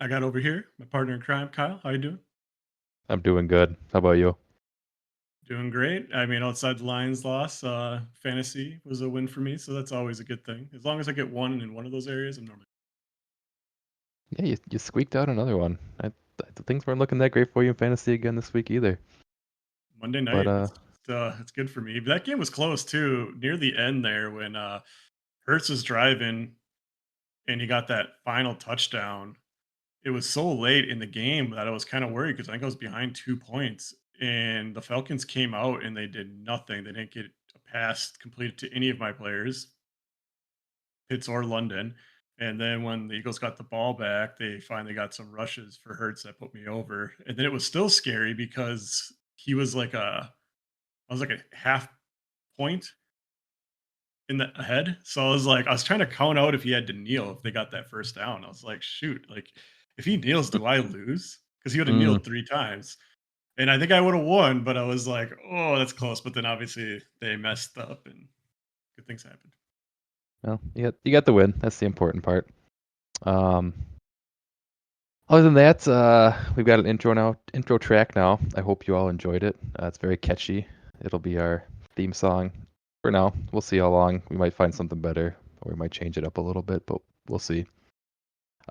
got over here my partner in crime, Kyle. How you doing? I'm doing good. How about you? Doing great. I mean, outside the Lions loss, fantasy was a win for me, so that's always a good thing. As long as I get one in one of those areas, I'm normally Yeah, you squeaked out another one. Things weren't looking that great for you in fantasy again this week either. Monday But night. It's good for me. But that game was close too. Near the end there, when Hurts was driving and he got that final touchdown, it was so late in the game that I was kind of worried because I think I was behind 2 points, and the Falcons came out and they did nothing. They didn't get a pass completed to any of my players, Pitts or London. And then when the Eagles got the ball back, they finally got some rushes for Hurts that put me over. And then it was still scary because he was like I was like a half point in the ahead. So I was trying to count out if he had to kneel if they got that first down. I was like, shoot, like if he kneels, do I lose? Because he would have mm, kneeled 3 times. And I think I would have won, but I was like, oh, that's close. But then obviously they messed up and good things happened. well, you got the win. That's the important part. Um, Other than that, we've got an intro track now. I hope you all enjoyed it. It's very catchy. It'll be our theme song for now. We'll see how long. We might find something better, or we might change it up a little bit, but we'll see.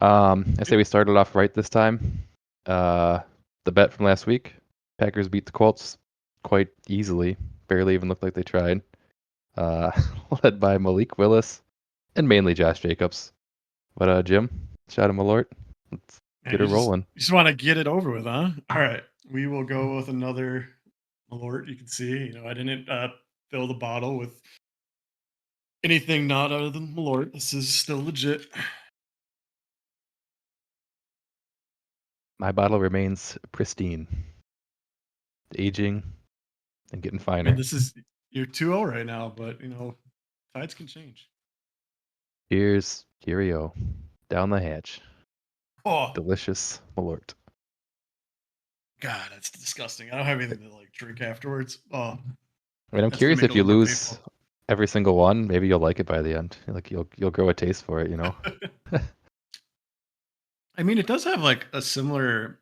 I say we started off right this time. Uh, the bet from last week, Packers beat the Colts quite easily. Barely even looked like they tried. Uh, led by Malik Willis and mainly Josh Jacobs. But Jim, shout him alert. Let's And get her rolling. you just want to get it over with, huh? All right. We will go with another Malort. You can see, I didn't fill the bottle with anything not other than Malort. This is still legit. My bottle remains pristine, aging and getting And finer. this is you're 2-0 right now, but tides can change. Here's Curio down the hatch. Oh Delicious Malort. God, that's disgusting. I don't have anything to like drink afterwards. Oh, I mean, I'm that's gonna curious make it if a you little more lose painful. every single one, maybe you'll like it by the end. Like you'll grow a taste for it, you know. I mean, it does have like a similar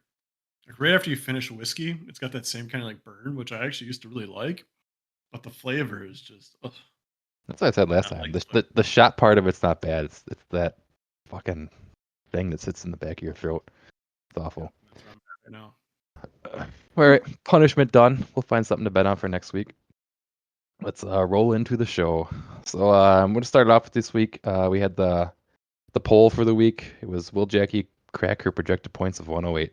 like right after you finish whiskey, it's got that same kind of like burn, which I actually used to really like, but the flavor is just ugh, That's what I said last not time. like The, the flavor. the the shot part of it's not bad. It's that fucking thing that sits in the back of your throat. It's Yeah, awful. that's where I'm at right now. All right, punishment done. We'll find something to bet on for next week. Let's roll into the show. So I'm going to start it off with this week. We had the poll for the week. It was, will Jackie crack her projected points of 108?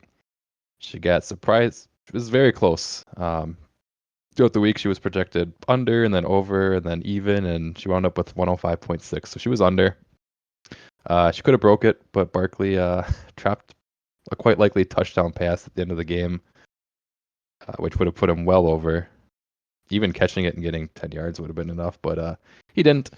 She got surprised. It was very close. Throughout the week, she was projected under and then over and then even, and she wound up with 105.6. So she was under. She could have broke it, but Barkley trapped a quite likely touchdown pass at the end of the game, which would have put him well over. Even catching it and getting 10 yards would have been enough, but he didn't.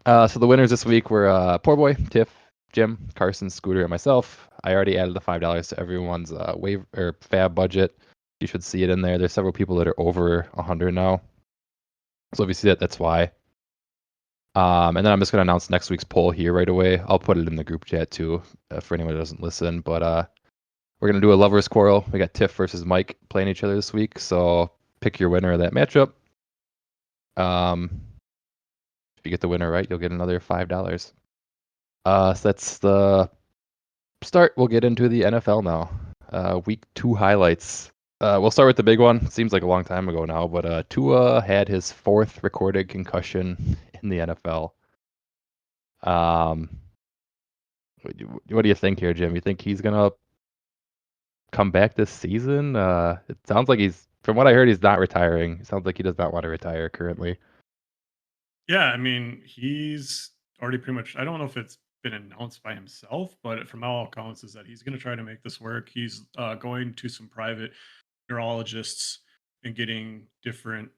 So the winners this week were Poor Boy, Tiff, Jim, Carson, Scooter, and myself. I already added the $5 to everyone's wave or fab budget. You should see it in there. There's several people that are over 100 now. So if you see that, that's why. And then I'm just going to announce next week's poll here right away. I'll put it in the group chat too for anyone who doesn't listen. But we're going to do a lover's quarrel. We got Tiff versus Mike playing each other this week. So pick your winner of that matchup. If you get the winner right, you'll get another $5. So that's the start. We'll get into the NFL now. Week 2 highlights. We'll start with the big one. Seems like a long time ago now, but Tua had his 4th recorded concussion in the NFL. Um, what do you think here, Jim? You think he's gonna come back this season? It sounds like from what I heard, he's not retiring. It sounds like he does not want to retire currently. Yeah, I mean, he's already pretty much. I don't know if it's been announced by himself, but from all accounts, is that he's going to try to make this work. He's going to some private neurologists and getting different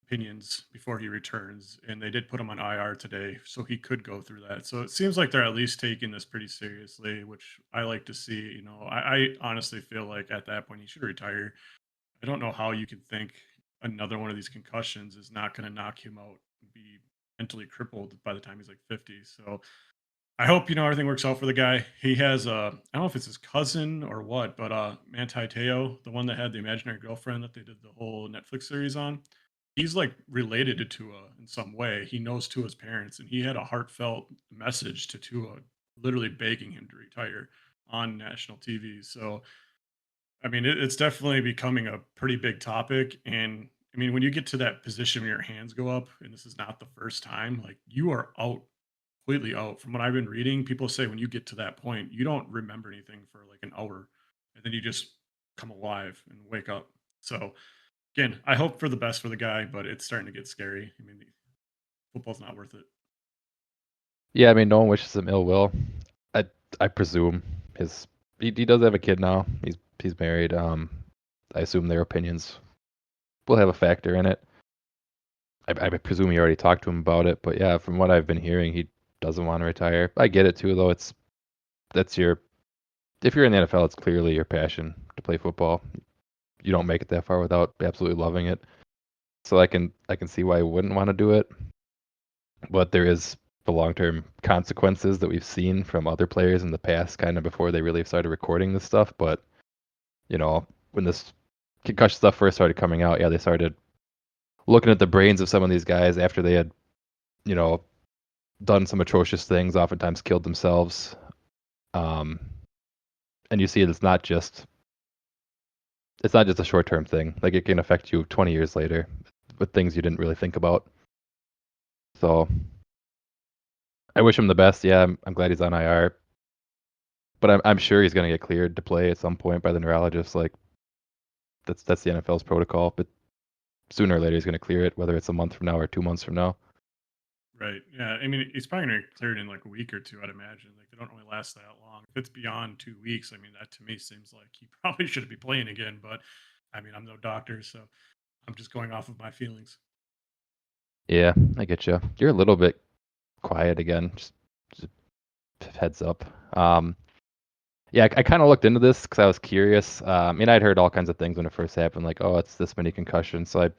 opinions before he returns. And they did put him on IR today, so he could go through that. So it seems like they're at least taking this pretty seriously, which I like to see. I honestly feel like at that point he should retire. I don't know how you can think another one of these concussions is not going to knock him out and be mentally crippled by the time he's like 50. So I hope, everything works out for the guy. He has, I don't know if it's his cousin or what, but, Manti Te'o, the one that had the imaginary girlfriend that they did the whole Netflix series on, he's, like, related to Tua in some way. He knows Tua's parents, and he had a heartfelt message to Tua, literally begging him to retire on national TV. So, I mean, it's definitely becoming a pretty big topic, and, I mean, when you get to that position where your hands go up, and this is not the first time, like, you are out, completely out. From what I've been reading, people say when you get to that point, you don't remember anything for like an hour, and then you just come alive and wake up. So again, I hope for the best for the guy, but it's starting to get scary. I mean, football's not worth it. Yeah, I mean, no one wishes him ill will. I I presume his he does have a kid now. He's married. I assume their opinions will have a factor in it. I presume you already talked to him about it, but yeah, from what I've been hearing, he doesn't want to retire. I get it too, though. That's your if you're in the NFL, it's clearly your passion to play football. You don't make it that far without absolutely loving it. So I can see why you wouldn't want to do it, but there is the long-term consequences that we've seen from other players in the past, kind of before they really started recording this stuff. But when this concussion stuff first started coming out, yeah, they started looking at the brains of some of these guys after they had, you know, done some atrocious things, oftentimes killed themselves. Um, and you see it's not just a short-term thing. Like it can affect you 20 years later with things you didn't really think about. So I wish him the best. Yeah, I'm glad he's on IR, but I'm sure he's going to get cleared to play at some point by the neurologist. Like that's the NFL's protocol. But sooner or later he's going to clear it, whether it's a month from now or 2 months from now. Right. Yeah. I mean, he's probably gonna clear it in like a week or two, I'd imagine. Like they don't really last that long. If it's beyond 2 weeks, I mean, that to me seems like he probably shouldn't be playing again. But I mean, I'm no doctor, so I'm just going off of my feelings. Yeah, I get you. You're a little bit quiet again. Just heads up. Yeah, I kind of looked into this because I was curious. I mean, I'd heard all kinds of things when it first happened, like, oh, it's this many concussions. So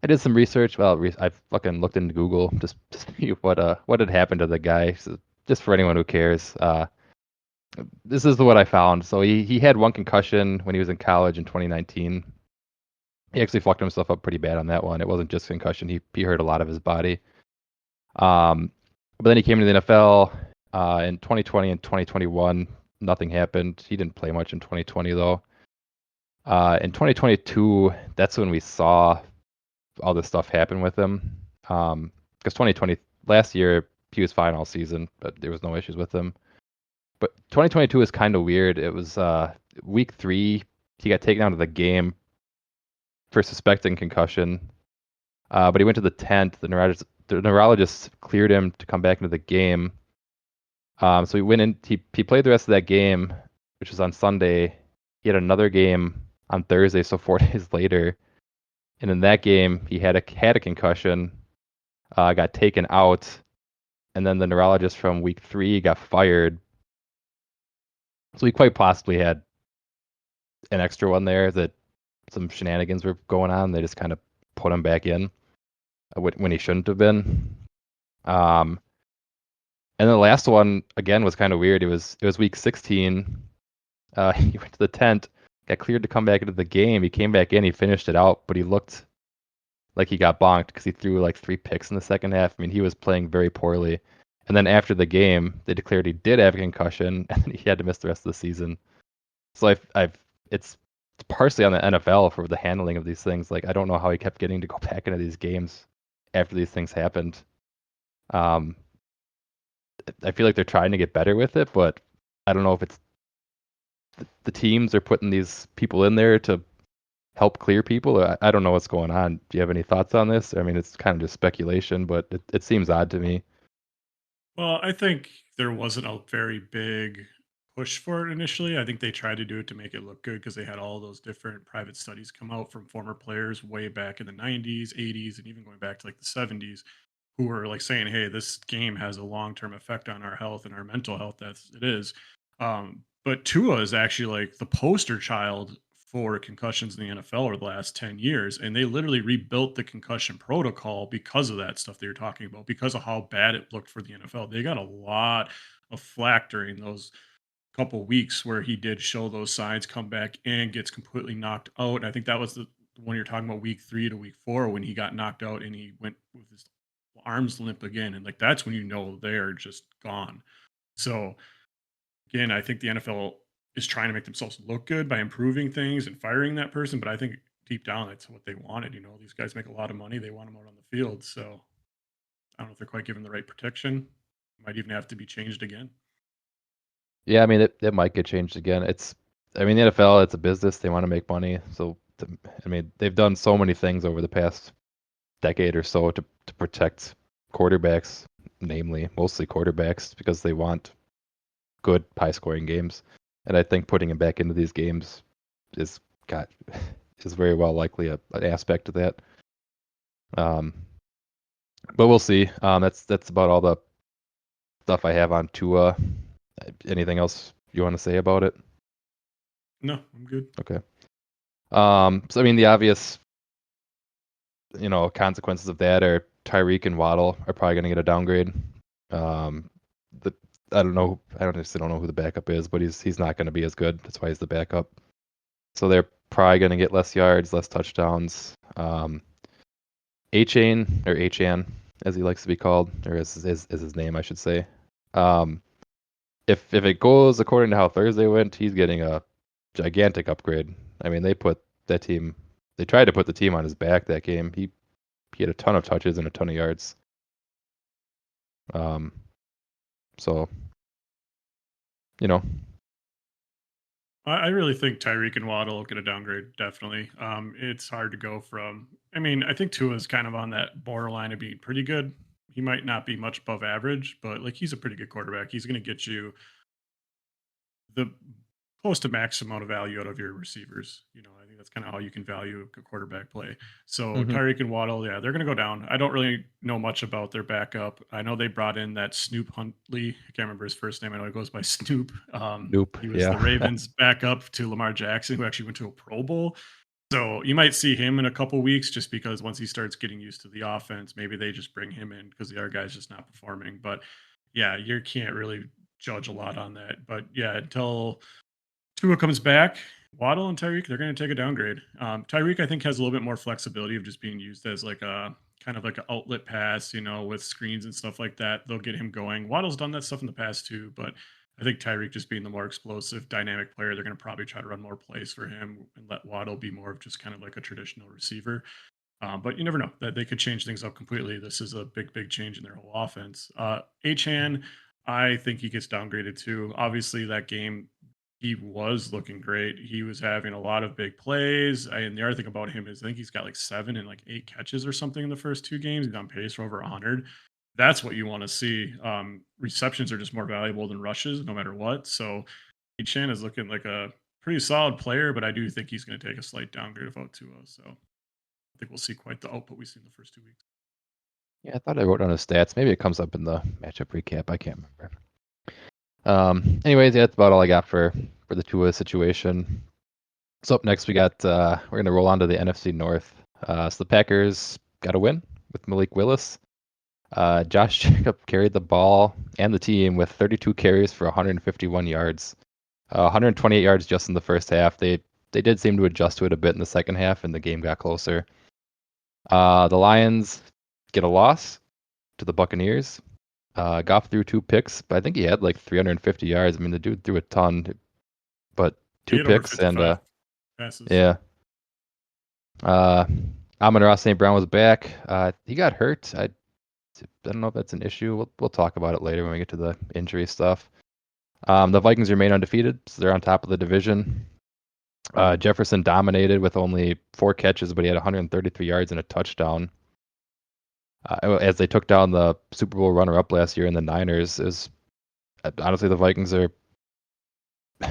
I did some research. Well, I fucking looked into Google just to see what had happened to the guy. So just for anyone who cares, this is what I found. So he had one concussion when he was in college in 2019. He actually fucked himself up pretty bad on that one. It wasn't just concussion. He hurt a lot of his body. Um, but then he came into the NFL in 2020 and 2021. Nothing happened. He didn't play much in 2020 though. In 2022, that's when we saw all this stuff happen with him. Because 2020 last year he was fine all season, but there was no issues with him. But 2022 is kind of weird. It was week 3. He got taken out of the game for suspecting concussion. But he went to the tent. The neurologist cleared him to come back into the game. So he went in. He played the rest of that game, which was on Sunday. He had another game on Thursday, so 4 days later. And in that game, he had a concussion, got taken out, and then the neurologist from week 3 got fired. So he quite possibly had an extra one there that some shenanigans were going on. They just kind of put him back in when he shouldn't have been. Um, and then the last one again was kind of weird. It was week 16. He went to the tent, got cleared to come back into the game. He came back in, he finished it out, but he looked like he got bonked because he threw like 3 picks in the second half. I mean, he was playing very poorly. And then after the game, they declared he did have a concussion, and he had to miss the rest of the season. So it's partially on the NFL for the handling of these things. Like I don't know how he kept getting to go back into these games after these things happened. Um, I feel like they're trying to get better with it, but I don't know if it's the teams are putting these people in there to help clear people. I don't know what's going on. Do you have any thoughts on this? I mean, it's kind of just speculation, but it seems odd to me. Well, I think there wasn't a very big push for it initially. I think they tried to do it to make it look good because they had all those different private studies come out from former players way back in the 90s, 80s, and even going back to like the 70s who were like saying, "Hey, this game has a long-term effect on our health and our mental health." That's it is. But Tua is actually like the poster child for concussions in the NFL over the last 10 years. And they literally rebuilt the concussion protocol because of that stuff that you're talking about, because of how bad it looked for the NFL. They got a lot of flack during those couple weeks where he did show those signs, come back and gets completely knocked out. And I think that was the one you're talking about, week 3 to week 4, when he got knocked out and he went with his arms limp again. And like that's when you know they're just gone. So again, I think the NFL is trying to make themselves look good by improving things and firing that person, but I think deep down that's what they wanted. You know, these guys make a lot of money; they want them out on the field. So I don't know if they're quite given the right protection. Might even have to be changed again. Yeah, I mean, it might get changed again. I mean, the NFL, it's a business. They want to make money. So, I mean, they've done so many things over the past decade or so to protect quarterbacks, namely, mostly quarterbacks, because they want good, high-scoring games. And I think putting him back into these games is got is very well likely an aspect of that. But we'll see. That's about all the stuff I have on Tua. Anything else you want to say about it? No, I'm good. Okay. So I mean, the obvious, consequences of that are Tyreek and Waddle are probably going to get a downgrade. Um, the I don't know. I honestly don't know who the backup is, but he's not going to be as good. That's why he's the backup. So they're probably going to get less yards, less touchdowns. A-Chain, or A-Chan, as he likes to be called, or as his name, I should say. If it goes according to how Thursday went, he's getting a gigantic upgrade. I mean, they tried to put the team on his back that game. He had a ton of touches and a ton of yards. So, I really think Tyreek and Waddle will get a downgrade. Definitely. It's hard to go from. I mean, I think Tua is kind of on that borderline of being pretty good. He might not be much above average, but like he's a pretty good quarterback. He's going to get you the close to max amount of value out of your receivers. You know, I think that's kind of how you can value a quarterback play. So hmm Tyreek and Waddle, yeah, they're going to go down. I don't really know much about their backup. I know they brought in that Snoop Huntley. I can't remember his first name. I know he goes by Snoop. Nope. He was the Yeah. Ravens backup to Lamar Jackson, who actually went to a Pro Bowl. So you might see him in a couple weeks, just because once he starts getting used to the offense, maybe they just bring him in because the other guy's just not performing. But yeah, you can't really judge a lot on that. But yeah, until Tua comes back, Waddle and Tyreek, they're going to take a downgrade. Tyreek, I think, has a little bit more flexibility of just being used as like a kind of like an outlet pass, with screens and stuff like that. They'll get him going. Waddle's done that stuff in the past too, but I think Tyreek, just being the more explosive, dynamic player, they're going to probably try to run more plays for him and let Waddle be more of just kind of like a traditional receiver. But you never know that they could change things up completely. This is a big, big change in their whole offense. Achan, I think he gets downgraded too. Obviously, that game he was looking great. He was having a lot of big plays. And the other thing about him is I think he's got like 7 and like 8 catches or something in the first 2 games. He's on pace for over 100. That's what you want to see. Receptions are just more valuable than rushes, no matter what. So Chan is looking like a pretty solid player, but I do think he's going to take a slight downgrade of Tua. So I think we'll see quite the output we've seen the first 2 weeks. Yeah, I thought I wrote down his stats. Maybe it comes up in the matchup recap. I can't remember. Anyways, yeah, that's about all I got for the Tua situation. So up next, we're gonna roll on to the NFC North. So the Packers got a win with Malik Willis. Josh Jacob carried the ball and the team with 32 carries for 151 yards, 128 yards just in the first half. They did seem to adjust to it a bit in the second half, and the game got closer. The Lions get a loss to the Buccaneers. Goff threw 2 picks, but I think he had like 350 yards. I mean, the dude threw a ton, but He 2 had over picks and 55 passes. yeah. Uh, Amon-Ra St. Brown was back. He got hurt. I don't know if that's an issue. We'll talk about it later when we get to the injury stuff. The Vikings remain undefeated, so they're on top of the division. Jefferson dominated with only 4 catches, but he had 133 yards and a touchdown. As they took down the Super Bowl runner-up last year in the Niners, honestly, the Vikings are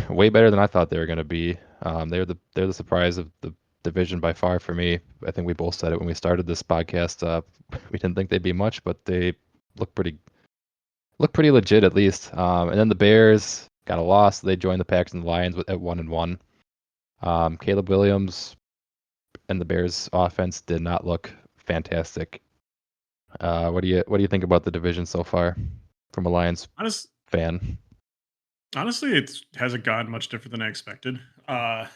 way better than I thought they were going to be. They're the surprise of the division by far for me. I think we both said it when we started this podcast. We didn't think they'd be much, but they look pretty legit at least. And then the Bears got a loss. They joined the Packers and the Lions at 1-1. Caleb Williams and the Bears offense did not look fantastic. What do you think about the division so far from a Lions Honest, fan? honestly, it hasn't gone much different than I expected. I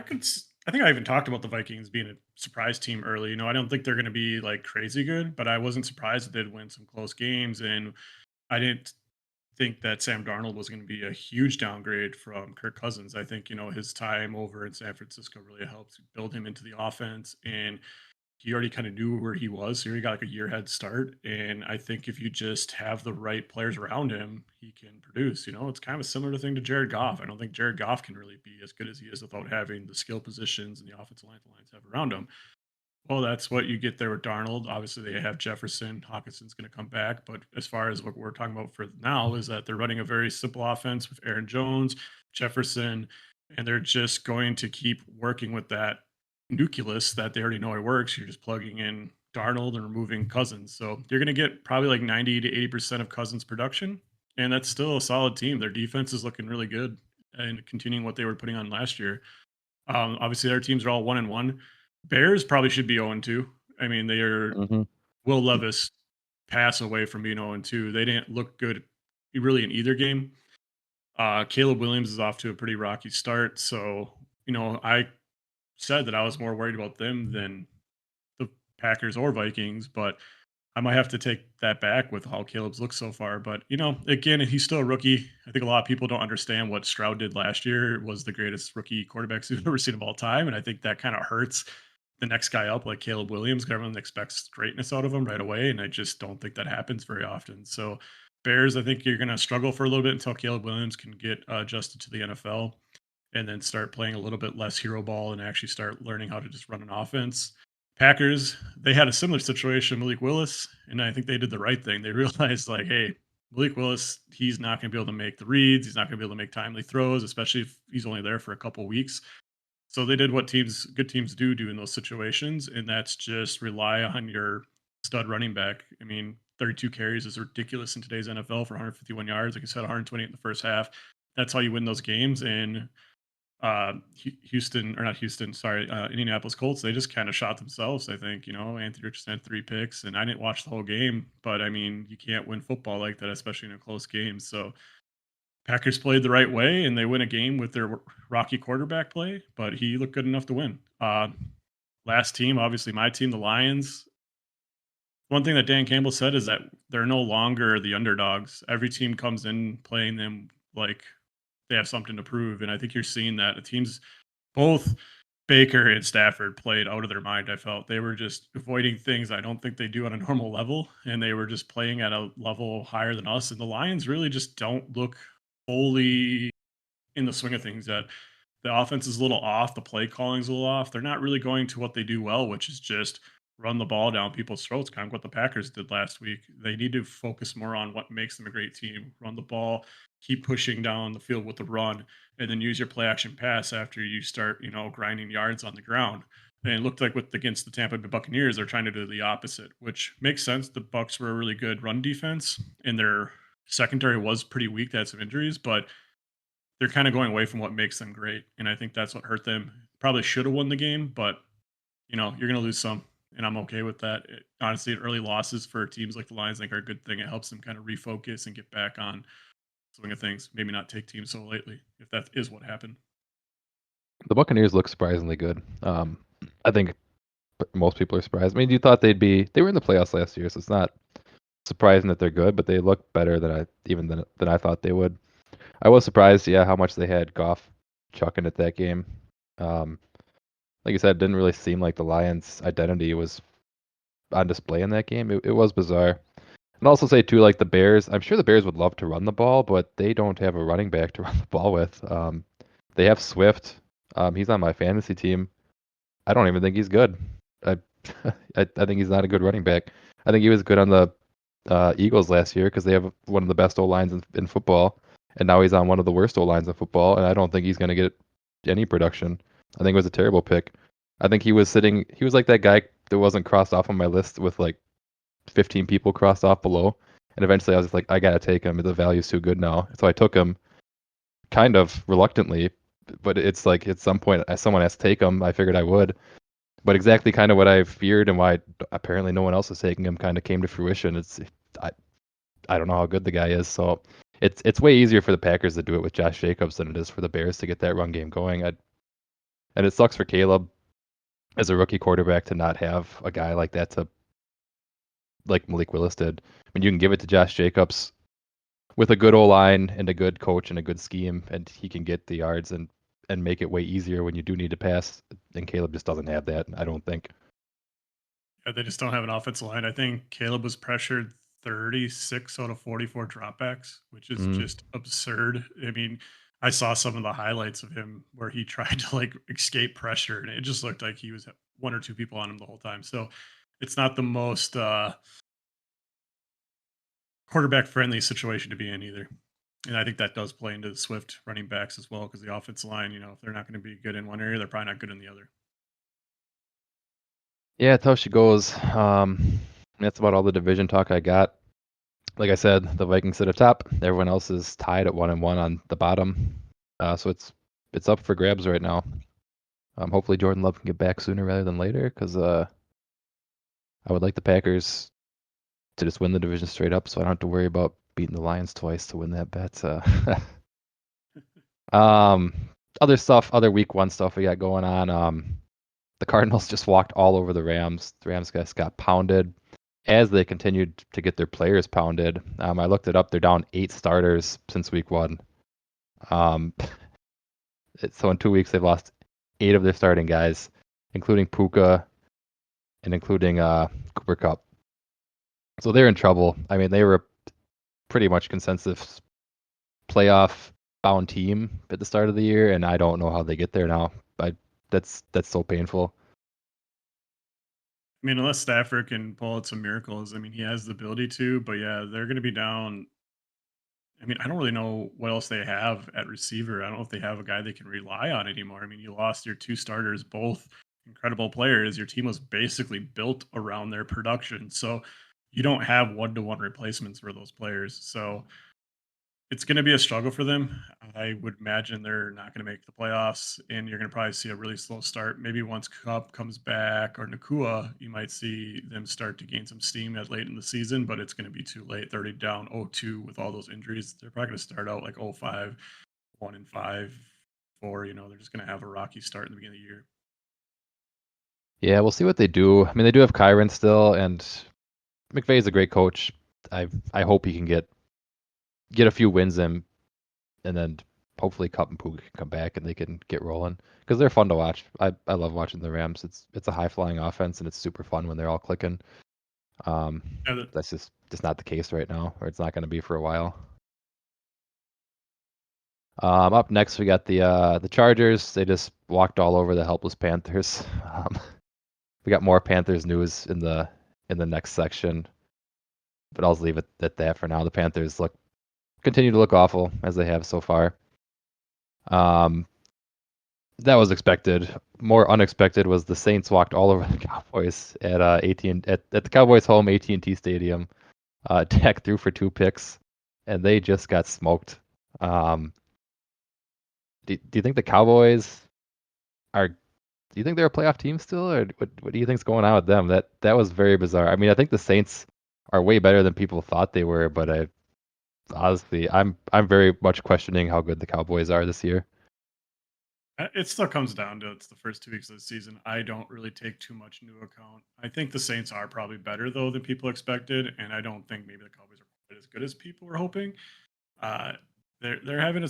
think I even talked about the Vikings being a surprise team early. I don't think they're going to be like crazy good, but I wasn't surprised that they'd win some close games, and I didn't think that Sam Darnold was going to be a huge downgrade from Kirk Cousins. I think, his time over in San Francisco really helped build him into the offense, and he already kind of knew where he was. So he already got like a year head start. And I think if you just have the right players around him, he can produce. It's kind of a similar thing to Jared Goff. I don't think Jared Goff can really be as good as he is without having the skill positions and the offensive line the Lions have around him. Well, that's what you get there with Darnold. Obviously, they have Jefferson. Hawkinson's going to come back. But as far as what we're talking about for now, is that they're running a very simple offense with Aaron Jones, Jefferson, and they're just going to keep working with that nucleus that they already know it works. You're just plugging in Darnold and removing Cousins. So you're going to get probably like 90 to 80% of Cousins' production. And that's still a solid team. Their defense is looking really good and continuing what they were putting on last year. Obviously, their teams are all 1-1. Bears probably should be 0-2. I mean, they are Mm-hmm. Will Levis pass away from being 0-2. They didn't look good really in either game. Caleb Williams is off to a pretty rocky start. So, I said that I was more worried about them than the Packers or Vikings, but I might have to take that back with how Caleb's looked so far. But again, he's still a rookie. I think a lot of people don't understand what Stroud did last year. Was the greatest rookie quarterbacks we've ever seen of all time, and I think that kind of hurts the next guy up, like Caleb Williams. 'Cause everyone expects greatness out of him right away, and I just don't think that happens very often. So, Bears, I think you're going to struggle for a little bit until Caleb Williams can get adjusted to the NFL and then start playing a little bit less hero ball and actually start learning how to just run an offense. Packers, they had a similar situation, Malik Willis, and I think they did the right thing. They realized, like, hey, Malik Willis, he's not going to be able to make the reads. He's not going to be able to make timely throws, especially if he's only there for a couple weeks. So they did what good teams do in those situations, and that's just rely on your stud running back. I mean, 32 carries is ridiculous in today's NFL for 151 yards. Like I said, 128 in the first half. That's how you win those games. And Houston, or not Houston, sorry, Indianapolis Colts, they just kind of shot themselves. I think, Anthony Richardson had 3 picks, and I didn't watch the whole game, but I mean, you can't win football like that, especially in a close game. So Packers played the right way, and they win a game with their rocky quarterback play, but he looked good enough to win. Last team, obviously my team, the Lions. One thing that Dan Campbell said is that they're no longer the underdogs. Every team comes in playing them like they have something to prove, and I think you're seeing that. The teams, both Baker and Stafford, played out of their mind. I felt they were just avoiding things I don't think they do on a normal level, and they were just playing at a level higher than us. And the Lions really just don't look fully in the swing of things yet. The offense is a little off. The play calling is a little off. They're not really going to what they do well, which is just run the ball down people's throats, kind of what the Packers did last week. They need to focus more on what makes them a great team. Run the ball, keep pushing down the field with the run, and then use your play action pass after you start, grinding yards on the ground. And it looked like against the Tampa Bay Buccaneers, they're trying to do the opposite, which makes sense. The Bucks were a really good run defense, and their secondary was pretty weak. They had some injuries, but they're kind of going away from what makes them great. And I think that's what hurt them. Probably should have won the game, but you're going to lose some, and I'm okay with that. Honestly, early losses for teams like the Lions, I think, are a good thing. It helps them kind of refocus and get back on swing of things. Maybe not take teams so lightly if that is what happened. The Buccaneers look surprisingly good. I think most people are surprised. I mean, you thought they were in the playoffs last year, so it's not surprising that they're good, but they look better than I thought they would. I was surprised, yeah, how much they had Goff chucking at that game. Like you said, it didn't really seem like the Lions' identity was on display in that game. It was bizarre. And also say too, like the Bears, I'm sure the Bears would love to run the ball, but they don't have a running back to run the ball with. They have Swift. He's on my fantasy team. I don't even think he's good. I I think he's not a good running back. I think he was good on the Eagles last year because they have one of the best O lines in football, and now he's on one of the worst O lines in football, and I don't think he's going to get any production. I think it was a terrible pick. I think he was like that guy that wasn't crossed off on my list with like 15 people crossed off below, and eventually I was just like, I gotta take him. The value's too good now, so I took him, kind of reluctantly, but it's like at some point someone has to take him. I figured I would, but exactly kind of what I feared and why apparently no one else is taking him kind of came to fruition. I I don't know how good the guy is, so it's way easier for the Packers to do it with Josh Jacobs than it is for the Bears to get that run game going. And it sucks for Caleb as a rookie quarterback to not have a guy like that to like Malik Willis did. I mean, you can give it to Josh Jacobs with a good O line and a good coach and a good scheme, and he can get the yards and make it way easier when you do need to pass. And Caleb just doesn't have that, I don't think. Yeah, they just don't have an offensive line. I think Caleb was pressured 36 out of 44 dropbacks, which is Mm. just absurd. I mean, I saw some of the highlights of him where he tried to like escape pressure, and it just looked like he was one or two people on him the whole time. So it's not the most quarterback friendly situation to be in either. And I think that does play into the Swift running backs as well because the offensive line, if they're not going to be good in one area, they're probably not good in the other. Yeah, that's how she goes. That's about all the division talk I got. Like I said, the Vikings sit atop. Everyone else is tied at 1-1 on the bottom. So it's up for grabs right now. Hopefully Jordan Love can get back sooner rather than later, because I would like the Packers to just win the division straight up, so I don't have to worry about beating the Lions twice to win that bet. Um, other stuff, other week one stuff we got going on. The Cardinals just walked all over the Rams. The Rams guys got pounded as they continued to get their players pounded. I looked it up. They're down 8 starters since week one. Um, so in 2 weeks they've lost 8 of their starting guys, including Puka and including Cooper Kupp. So they're in trouble. I mean, they were pretty much consensus playoff bound team at the start of the year, and I don't know how they get there now. That's so painful. I mean, unless Stafford can pull out some miracles, I mean, he has the ability to, but yeah, they're going to be down. I mean, I don't really know what else they have at receiver. I don't know if they have a guy they can rely on anymore. I mean, you lost your two starters, both incredible players. Your team was basically built around their production. So you don't have one to one replacements for those players. So it's going to be a struggle for them. I would imagine they're not going to make the playoffs, and you're going to probably see a really slow start. Maybe once Cup comes back or Nakua, you might see them start to gain some steam at late in the season, but it's going to be too late. They're already down 0-2 with all those injuries. They're probably going to start out like 0-5, 1-5, 4. They're just going to have a rocky start in the beginning of the year. Yeah, we'll see what they do. I mean, they do have Kyron still, and McVay's a great coach. I hope he can get a few wins in, and then hopefully Cup and Puka can come back and they can get rolling, because they're fun to watch. I love watching the Rams. It's a high flying offense, and it's super fun when they're all clicking. Yeah, That's just not the case right now, or it's not going to be for a while. Up next, we got the Chargers. They just walked all over the helpless Panthers. We got more Panthers news in the next section, but I'll just leave it at that for now. The Panthers continue to look awful as they have so far. That was expected. More unexpected was the Saints walked all over the Cowboys at at the Cowboys' home AT&T Stadium. Dak threw for 2 picks, and they just got smoked. Do you think the Cowboys are? Do you think they're a playoff team still, or what do you think's going on with them? That was very bizarre. I mean, I think the Saints are way better than people thought they were, but honestly, I'm very much questioning how good the Cowboys are this year. it still comes down to it's the first 2 weeks of the season. I don't really take too much into account. I think the Saints are probably better though than people expected, and I don't think maybe the Cowboys are quite as good as people were hoping. Uh, they're having a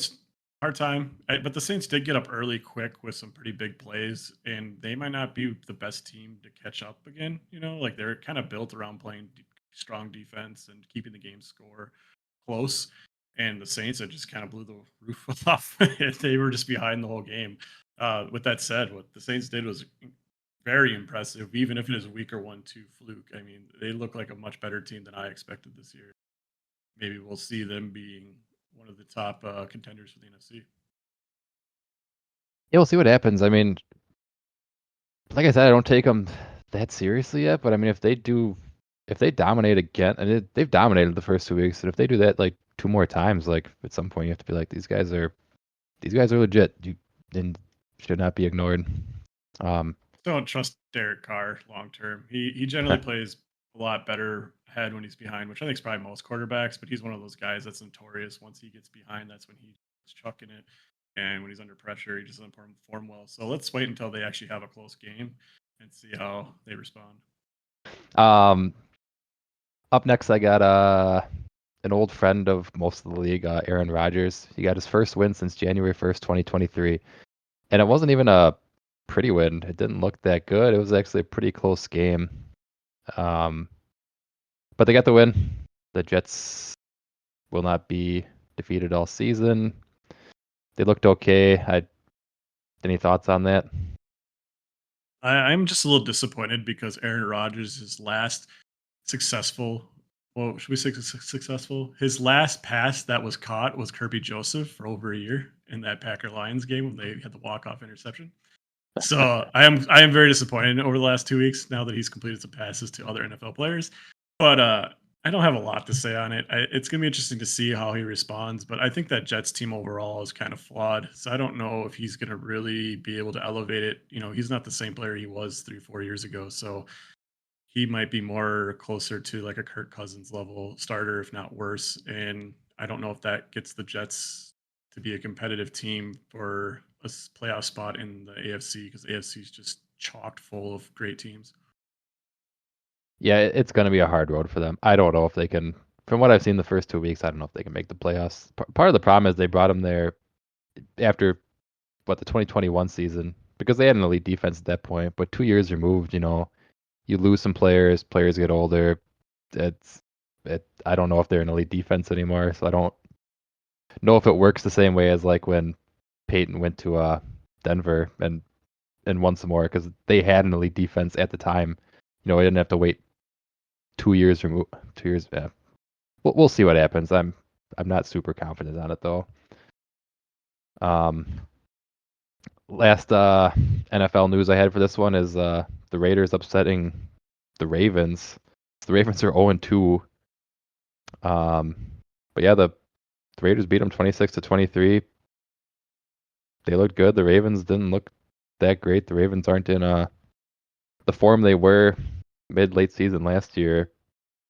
hard time, but the Saints did get up early, quick with some pretty big plays, and they might not be the best team to catch up again. Like they're kind of built around playing strong defense and keeping the game score close. And the Saints had just kind of blew the roof off. They were just behind the whole game. With that said, what the Saints did was very impressive, even if it is a weaker 1-2 fluke. I mean, they look like a much better team than I expected this year. Maybe we'll see them being one of the top contenders for the NFC. Yeah, we'll see what happens. I mean, like I said, I don't take them that seriously yet, but I mean, if they dominate again, and they've dominated the first 2 weeks, and if they do that like 2 more times, like at some point you have to be like, these guys are legit. and should not be ignored. Um, Don't trust Derek Carr long term. He generally plays a lot better ahead when he's behind, which I think is probably most quarterbacks. But he's one of those guys that's notorious. Once he gets behind, that's when he's chucking it. And when he's under pressure, he just doesn't perform well. So let's wait until they actually have a close game and see how they respond. um, Up next, I got an old friend of most of the league, Aaron Rodgers. He got his first win since January 1st, 2023. And it wasn't even a pretty win. It didn't look that good. It was actually a pretty close game. Um, but they got the win. The Jets will not be defeated all season. They looked okay. Any thoughts on that? I'm just a little disappointed because Aaron Rodgers' last successful, well, should we say successful? His last pass that was caught was Kirby Joseph for over a year in that Packer Lions game when they had the walk-off interception. So I am very disappointed over the last 2 weeks now that he's completed some passes to other NFL players. But I don't have a lot to say on it. It's going to be interesting to see how he responds. But I think that Jets team overall is kind of flawed. So I don't know if he's going to really be able to elevate it. He's not the same player he was 3, 4 years ago. So he might be more closer to like a Kirk Cousins level starter, if not worse. And I don't know if that gets the Jets to be a competitive team for a playoff spot in the AFC because AFC is just chocked full of great teams. Yeah, it's going to be a hard road for them. I don't know if they can. From what I've seen the first 2 weeks, I don't know if they can make the playoffs. Part of the problem is they brought him there after the 2021 season because they had an elite defense at that point. But 2 years removed, you lose some players get older. It's I don't know if they're an elite defense anymore, so I don't know if it works the same way as like when Peyton went to Denver and won some more because they had an elite defense at the time. We didn't have to wait 2 years remove 2 years. Yeah, we'll see what happens. I'm not super confident on it though. Um, Last NFL news I had for this one is the Raiders upsetting the Ravens. The Ravens are 0-2. But yeah, the Raiders beat them 26-23. They looked good. The Ravens didn't look that great. The Ravens aren't in the form they were mid-late season last year.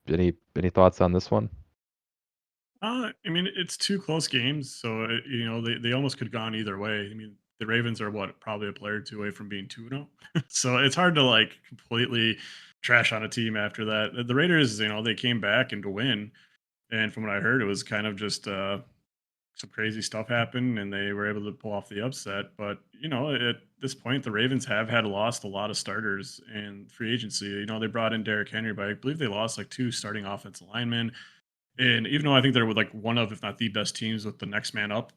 Any thoughts on this one? I mean, it's two close games, so they almost could have gone either way. I mean, the Ravens are probably a player or two away from being 2-0, so it's hard to like completely trash on a team after that. The Raiders, they came back and to win, and from what I heard, it was kind of just some crazy stuff happened, and they were able to pull off the upset. But at this point, the Ravens have had lost a lot of starters in free agency. They brought in Derrick Henry, but I believe they lost like two starting offensive linemen. And even though I think they're with like one of, if not the best teams with the next man up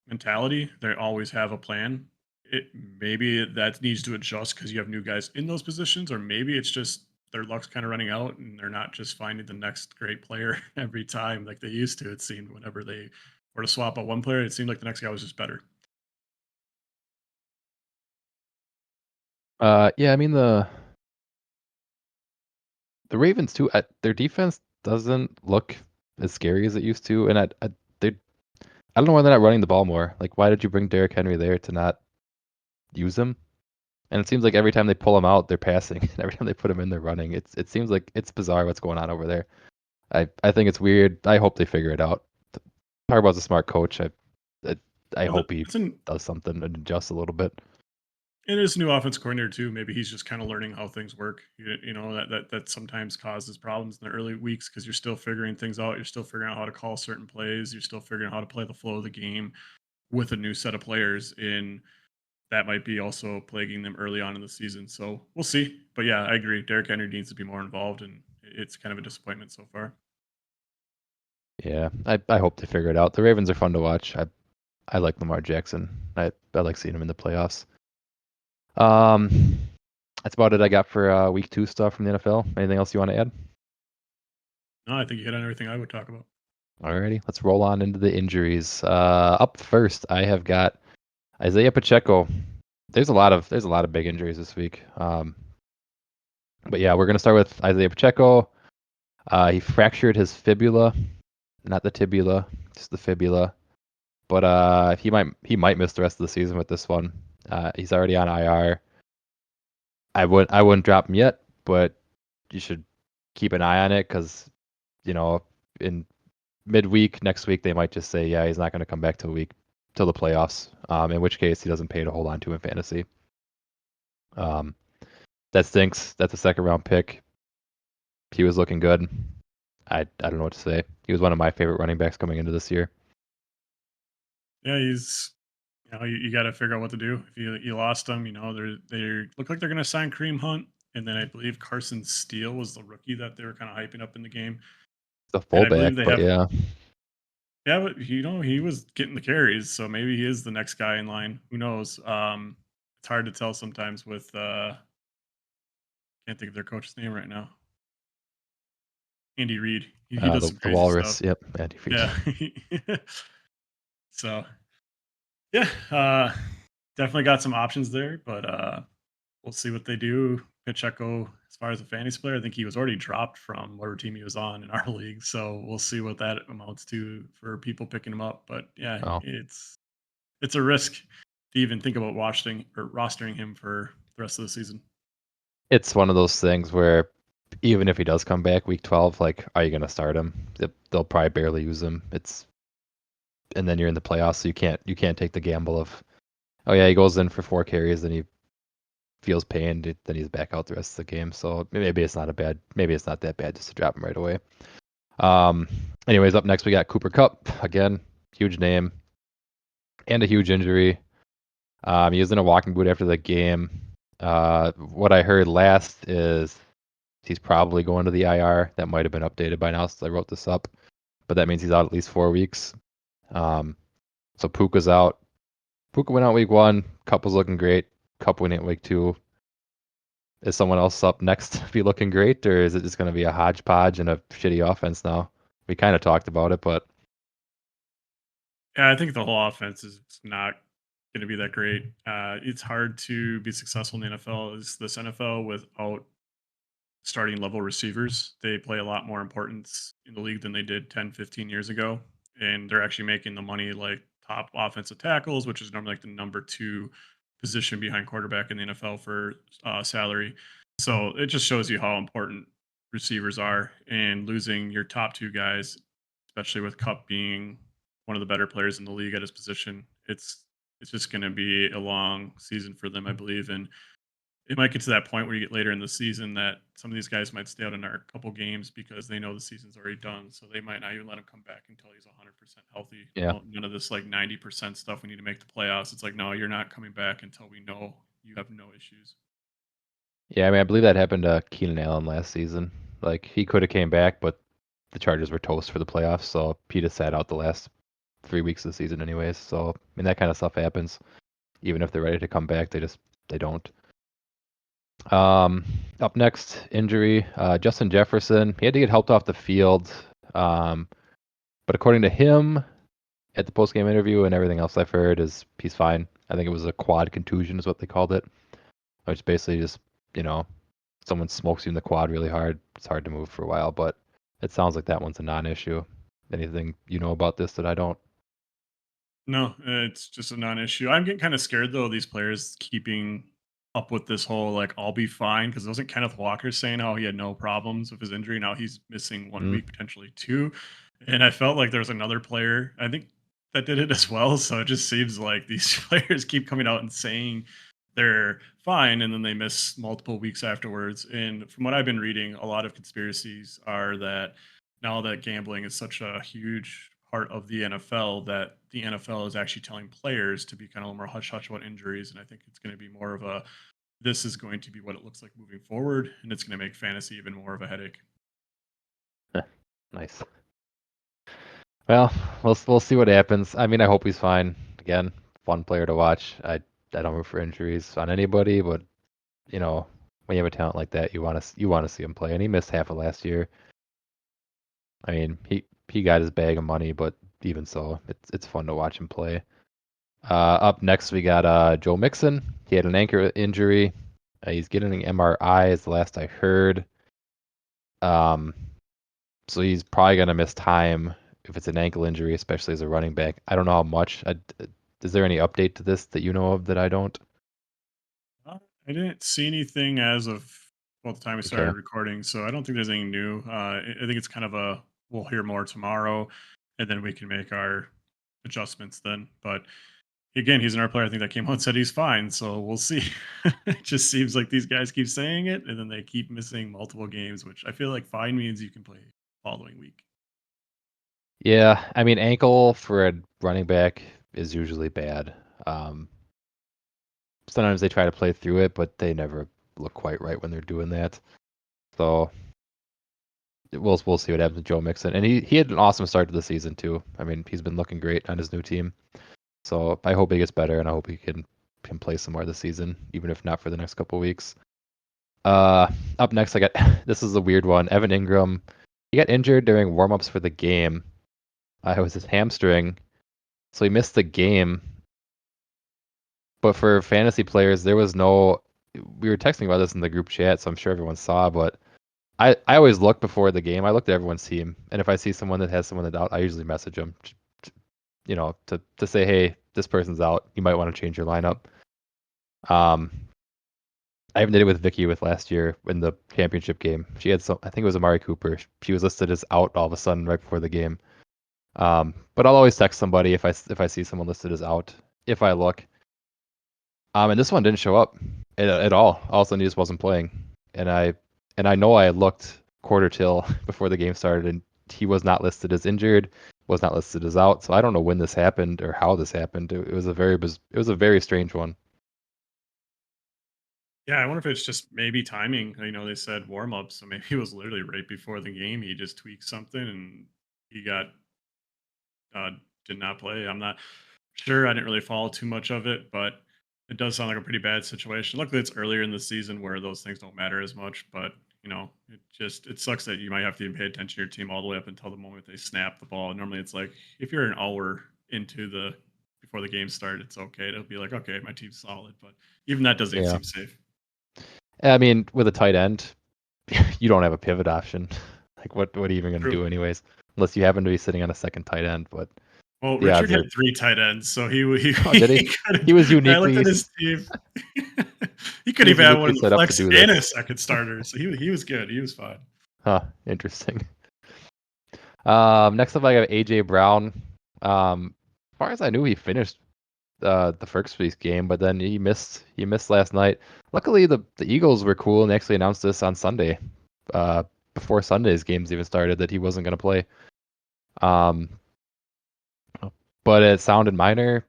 mentality, they always have a plan. It maybe that needs to adjust because you have new guys in those positions, or maybe it's just their luck's kind of running out and they're not just finding the next great player every time like they used to. It seemed whenever they were to swap out one player, it seemed like the next guy was just better. Yeah, I mean the Ravens too. Their defense doesn't look as scary as it used to, and I don't know why they're not running the ball more. Like, why did you bring Derrick Henry there to not use him? And it seems like every time they pull him out, they're passing. And every time they put him in, they're running. It seems like it's bizarre what's going on over there. I think it's weird. I hope they figure it out. Harbaugh's a smart coach. I, I Well, hope he does something and adjusts a little bit. it is a new offense coordinator too. Maybe he's just kind of learning how things work. That sometimes causes problems in the early weeks because you're still figuring things out. You're still figuring out how to call certain plays. You're still figuring out how to play the flow of the game with a new set of players. And that might be also plaguing them early on in the season. So we'll see. But yeah, I agree. Derrick Henry needs to be more involved, and it's kind of a disappointment so far. Yeah, I hope they figure it out. The Ravens are fun to watch. I like Lamar Jackson. I like seeing him in the playoffs. That's about it I got for week 2 stuff from the NFL. Anything else you want to add? No, I think you hit on everything I would talk about. Alrighty, let's roll on into the injuries. Up first, I have got Isaiah Pacheco. There's a lot of big injuries this week. But yeah, we're gonna start with Isaiah Pacheco. He fractured his fibula, not the tibula, just the fibula. but he might miss the rest of the season with this one. He's already on IR. I wouldn't drop him yet, but you should keep an eye on it because in midweek next week they might just say, yeah, he's not going to come back till the playoffs. In which case he doesn't pay to hold on to in fantasy. Um, that stinks. That's a second round pick. He was looking good. I don't know what to say. He was one of my favorite running backs coming into this year. Yeah, he's you got to figure out what to do. If you lost him, they look like they're going to sign Kareem Hunt, and then I believe Carson Steele was the rookie that they were kind of hyping up in the game, The and I fullback, believe they but have. yeah, Yeah, but he was getting the carries, so maybe he is the next guy in line. Who knows? It's hard to tell sometimes with can't think of their coach's name right now. Andy Reid. He does the some the crazy stuff. Walrus. Yep, Andy Reid. Yeah. So yeah, definitely got some options there, but we'll see what they do. Pacheco, as far as a fantasy player, I think he was already dropped from whatever team he was on in our league. So we'll see what that amounts to for people picking him up. But yeah, Oh, it's a risk to even think about watching or rostering him for the rest of the season. it's one of those things where even if he does come back week 12, like, are you going to start him? They'll probably barely use him. And then you're in the playoffs, so you can't take the gamble of, oh yeah, he goes in for 4 carries, then he feels pain, then he's back out the rest of the game. So maybe it's not that bad just to drop him right away. Um, anyways, up next we got Cooper Kupp again, huge name and a huge injury. He was in a walking boot after the game. What I heard last is he's probably going to the IR. That might have been updated by now since I wrote this up, but that means he's out at least 4 weeks. So Puka's out. Puka went out week 1. Kupp was looking great. Kupp went out week 2. Is someone else up next to be looking great, or is it just going to be a hodgepodge and a shitty offense now? We kind of talked about it, but Yeah, I think the whole offense is not going to be that great. It's hard to be successful in the NFL. Is this NFL without starting level receivers? They play a lot more importance in the league than they did 10, 15 years ago. And they're actually making the money like top offensive tackles, which is normally like the number 2 position behind quarterback in the NFL for salary. So it just shows you how important receivers are, and losing your top 2 guys, especially with Cup being one of the better players in the league at his position. It's just going to be a long season for them, I believe, and it might get to that point where you get later in the season that some of these guys might stay out in our couple games because they know the season's already done. So they might not even let him come back until he's 100% healthy. yeah. None of this like 90% stuff. We need to make the playoffs. It's like, no, you're not coming back until we know you have no issues. Yeah, I mean, I believe that happened to Keenan Allen last season. Like, he could have came back, but the Chargers were toast for the playoffs, so he just sat out the last 3 weeks of the season anyways. So, I mean, that kind of stuff happens. Even if they're ready to come back, they don't. Up next, injury. Justin Jefferson. He had to get helped off the field. But according to him, at the post-game interview and everything else I've heard, is he's fine. I think it was a quad contusion is what they called it, which basically just, you know, someone smokes you in the quad really hard. It's hard to move for a while, but it sounds like that one's a non-issue. Anything you know about this that I don't? No, it's just a non-issue. I'm getting kind of scared though. These players keeping up with this whole like I'll be fine, because wasn't Kenneth Walker saying how he had no problems with his injury? Now he's missing one Mm, week, potentially 2, and I felt like there was another player I think that did it as well. So it just seems like these players keep coming out and saying they're fine, and then they miss multiple weeks afterwards. And from what I've been reading, a lot of conspiracies are that now that gambling is such a huge part of the NFL, that the NFL is actually telling players to be kind of a little more hush hush about injuries. And I think it's going to be more of a this is going to be what it looks like moving forward, and it's going to make fantasy even more of a headache. nice. Well, we'll see what happens. I mean, I hope he's fine. Again, fun player to watch. I don't root for injuries on anybody, but you know, when you have a talent like that, you want to see him play. And he missed half of last year. I mean, he got his bag of money, but even so, it's fun to watch him play. Up next, we got Joe Mixon. He had an ankle injury. He's getting an MRI, is the last I heard. Um, so he's probably gonna miss time. if it's an ankle injury, especially as a running back. I don't know how much. Is there any update to this that you know of that I don't? I didn't see anything as of well the time we Okay. started recording, so I don't think there's anything new. I think it's kind of a we'll hear more tomorrow, and then we can make our adjustments then. But again, he's another player I think that came out and said he's fine, so we'll see. It just seems like these guys keep saying it, and then they keep missing multiple games, which I feel like fine means you can play following week. Yeah, I mean, ankle for a running back is usually bad. Um, Sometimes they try to play through it, but they never look quite right when they're doing that. So we'll see what happens with Joe Mixon, and he had an awesome start to the season too. I mean, he's been looking great on his new team. So I hope he gets better, and I hope he can play some more this season, even if not for the next couple weeks. Up next, I got this is a weird one. Evan Ingram, he got injured during warmups for the game. It was his hamstring, so he missed the game. But for fantasy players, there was no. We were texting about this in the group chat, so I'm sure everyone saw. But I always look before the game. I looked at everyone's team, and if I see someone that has someone that's out, I usually message them, to say, hey, this person's out. You might want to change your lineup. Um, I even did it with Vicky with last year in the championship game. She had some, I think it was Amari Cooper. She was listed as out all of a sudden right before the game. But I'll always text somebody if I see someone listed as out if I look. And this one didn't show up at all. All of a sudden, he just wasn't playing, and I know I looked quarter till before the game started, and he was not listed as injured, was not listed as out. So I don't know when this happened or how this happened. It was a very strange one. Yeah, I wonder if it's just maybe timing. They said warm up, so maybe it was literally right before the game. He just tweaked something and he got uh, did not play. I'm not sure. I didn't really follow too much of it, but it does sound like a pretty bad situation. Luckily, it's earlier in the season where those things don't matter as much. But it sucks that you might have to even pay attention to your team all the way up until the moment they snap the ball. Normally, it's like if you're an hour into the before the game started, it's okay. It'll be like, okay, my team's solid. But even that doesn't Yeah. seem safe. I mean, with a tight end, you don't have a pivot option. Like, what are you even going to True. do anyways? Unless you happen to be sitting on a second tight end. But Well, the Richard odds had are. 3 tight ends, so Oh, did he? he could He was I looked uniquely at his team. He could he was even have one uniquely in the set up to flex do and a this. second starter, so he was good, he was fine. Huh. Interesting. Next up, I got AJ Brown. As far as I knew, he finished the first week's game, but then he missed. He missed last night. Luckily, the Eagles were cool and actually announced this on Sunday, uh, before Sunday's games even started, that he wasn't going to play. Um, but it sounded minor.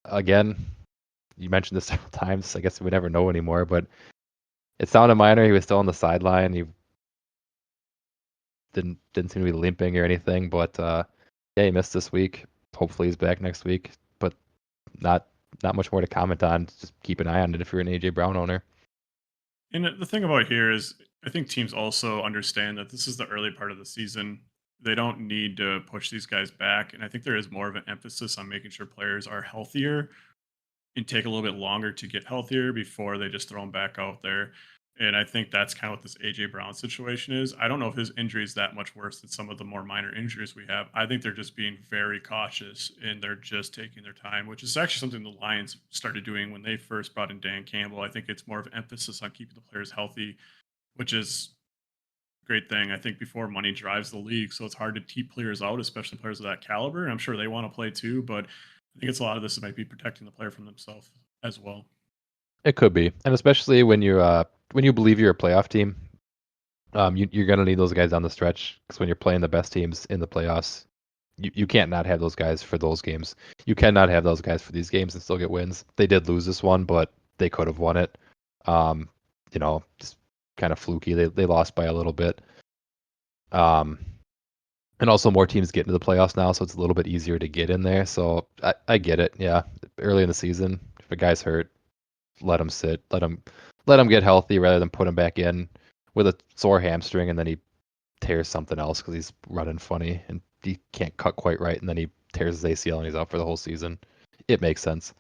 Again, you mentioned this several times. I guess we never know anymore, but it sounded minor. He was still on the sideline. He didn't seem to be limping or anything, but yeah, he missed this week. Hopefully, he's back next week. But not not much more to comment on. Just keep an eye on it if you're an AJ Brown owner. And the thing about here is I think teams also understand that this is the early part of the season. They don't need to push these guys back, and I think there is more of an emphasis on making sure players are healthier and take a little bit longer to get healthier before they just throw him back out there. And I think that's kind of what this AJ Brown situation is. I don't know if his injury is that much worse than some of the more minor injuries we have. I think they're just being very cautious and they're just taking their time, which is actually something the Lions started doing when they first brought in Dan Campbell. I think it's more of an emphasis on keeping the players healthy, which is a great thing. I think before money drives the league, so it's hard to keep players out, especially players of that caliber. And I'm sure they want to play too, but I think it's a lot of this might be protecting the player from themselves as well. It could be, and especially when you believe you're a playoff team, you're gonna need those guys on the stretch because when you're playing the best teams in the playoffs, you can't not have those guys for those games. You cannot have those guys for these games and still get wins. They did lose this one, but they could have won it. Um, just kind of fluky. They lost by a little bit. Um, and also more teams get into the playoffs now, so it's a little bit easier to get in there. So I get it. Yeah, early in the season, if a guy's hurt, let him sit. Let him get healthy rather than put him back in with a sore hamstring and then he tears something else because he's running funny and he can't cut quite right, and then he tears his ACL and he's out for the whole season. It makes sense.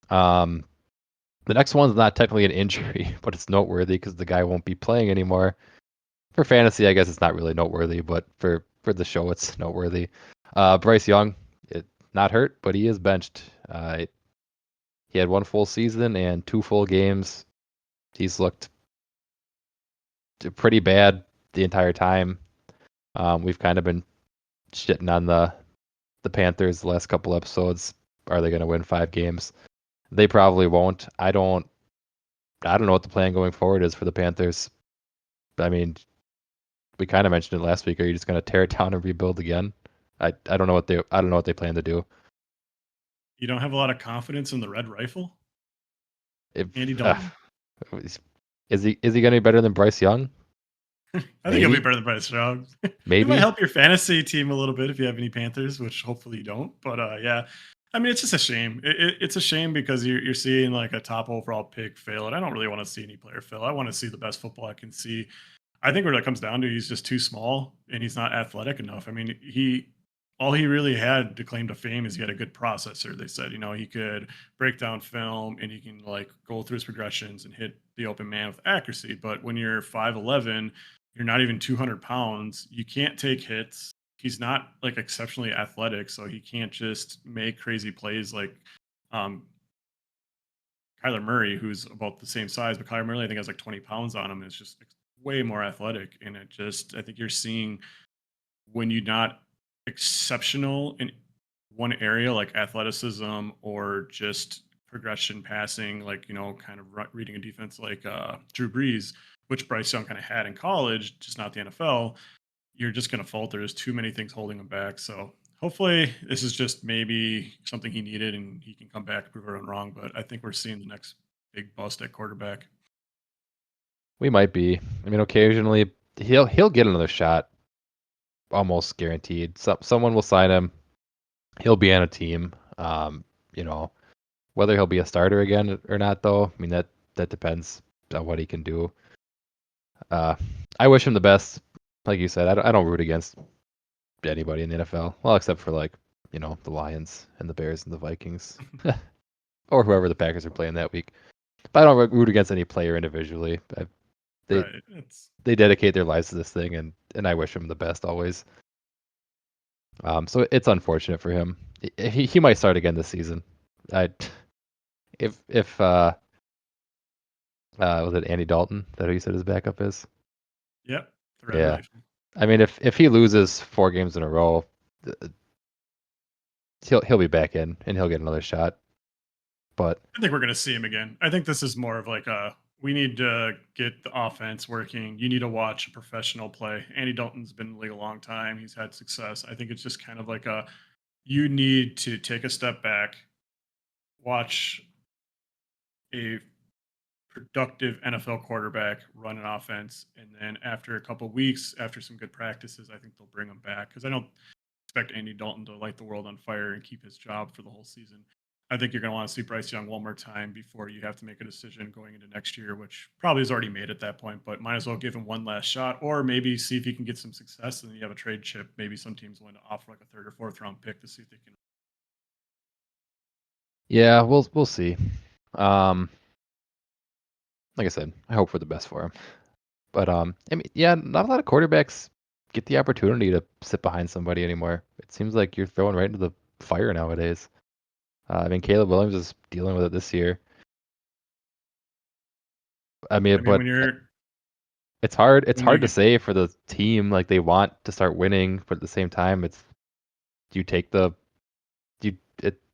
Um, the next one's not technically an injury, but it's noteworthy because the guy won't be playing anymore. For fantasy, I guess it's not really noteworthy, but for for the show, it's noteworthy. Bryce Young, not hurt, but he is benched. He had 1 full season and 2 full games. He's looked pretty bad the entire time. We've kind of been shitting on the Panthers the last couple episodes. Are they going to win 5 games? They probably won't. I don't know what the plan going forward is for the Panthers. I mean, we kind of mentioned it last week. Are you just going to tear it down and rebuild again? I don't know what they plan to do. You don't have a lot of confidence in the Red Rifle, If Andy Dalton. is he going to be better than Bryce Young? I think he'll be Maybe. better than Bryce Young. It might Maybe. help your fantasy team a little bit if you have any Panthers, which hopefully you don't. But yeah, I mean, it's just a shame. It's a shame because you're seeing like a top overall pick fail, and I don't really want to see any player fail. I want to see the best football I can see. I think what it comes down to, he's just too small and he's not athletic enough. I mean, he all he really had to claim to fame is he had a good processor. They said, he could break down film and he can like go through his progressions and hit the open man with accuracy. But when you're 5'11", you're not even 200 pounds. You can't take hits. He's not like exceptionally athletic, so he can't just make crazy plays like um, Kyler Murray, who's about the same size, but Kyler Murray I think has like 20 pounds on him. It's just way more athletic, and I think you're seeing when you're not exceptional in one area like athleticism or just progression passing, like kind of reading a defense like Drew Brees, which Bryce Young kind of had in college, just not the NFL. You're just going to falter. There's too many things holding him back. So hopefully this is just maybe something he needed and he can come back and prove everyone wrong. But I think we're seeing the next big bust at quarterback. We might be. I mean, occasionally he'll get another shot, almost guaranteed. Someone will sign him. He'll be on a team. You know, whether he'll be a starter again or not, though, I mean that depends on what he can do. I wish him the best. Like you said, I don't root against anybody in the NFL. Well, except for like the Lions and the Bears and the Vikings, or whoever the Packers are playing that week. But I don't root against any player individually. They Right. It's they dedicate their lives to this thing, and I wish him the best always. So it's unfortunate for him. He might start again this season. I if was it Andy Dalton that he said his backup is? yep. The Red Yeah. Rifle. I mean, if he loses 4 games in a row, he'll be back in and he'll get another shot. But I think we're going to see him again. I think this is more of like we need to get the offense working. You need to watch a professional play. Andy Dalton's been in the league a long time. He's had success. I think it's just kind of like you need to take a step back, watch a productive NFL quarterback run an offense, and then after a couple weeks, after some good practices, I think they'll bring him back because I don't expect Andy Dalton to light the world on fire and keep his job for the whole season. I think you're going to want to see Bryce Young one more time before you have to make a decision going into next year, which probably is already made at that point, but might as well give him one last shot or maybe see if he can get some success and then you have a trade chip. Maybe some teams want to offer like a third or fourth round pick to see if they can. yeah, we'll see. Like I said, I hope for the best for him. But I mean, yeah, not a lot of quarterbacks get the opportunity to sit behind somebody anymore. It seems like you're throwing right into the fire nowadays. I mean, Caleb Williams is dealing with it this year. I I mean, mean, but when you're, it's hard. It's when you hard to get, say for the team. Like they want to start winning, but at the same time, do you take the do you,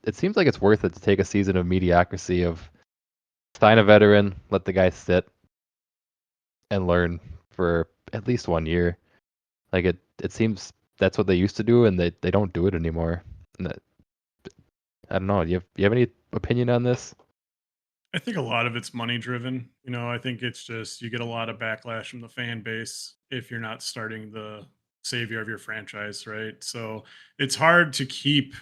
it seems like it's worth it to take a season of mediocrity of sign a veteran, let the guy sit and learn for at least 1 year. Like it seems that's what they used to do, and they don't do it anymore. And I don't know. You have any opinion on this? I think a lot of it's money driven. I think it's just you get a lot of backlash from the fan base if you're not starting the savior of your franchise, right? So it's hard to keep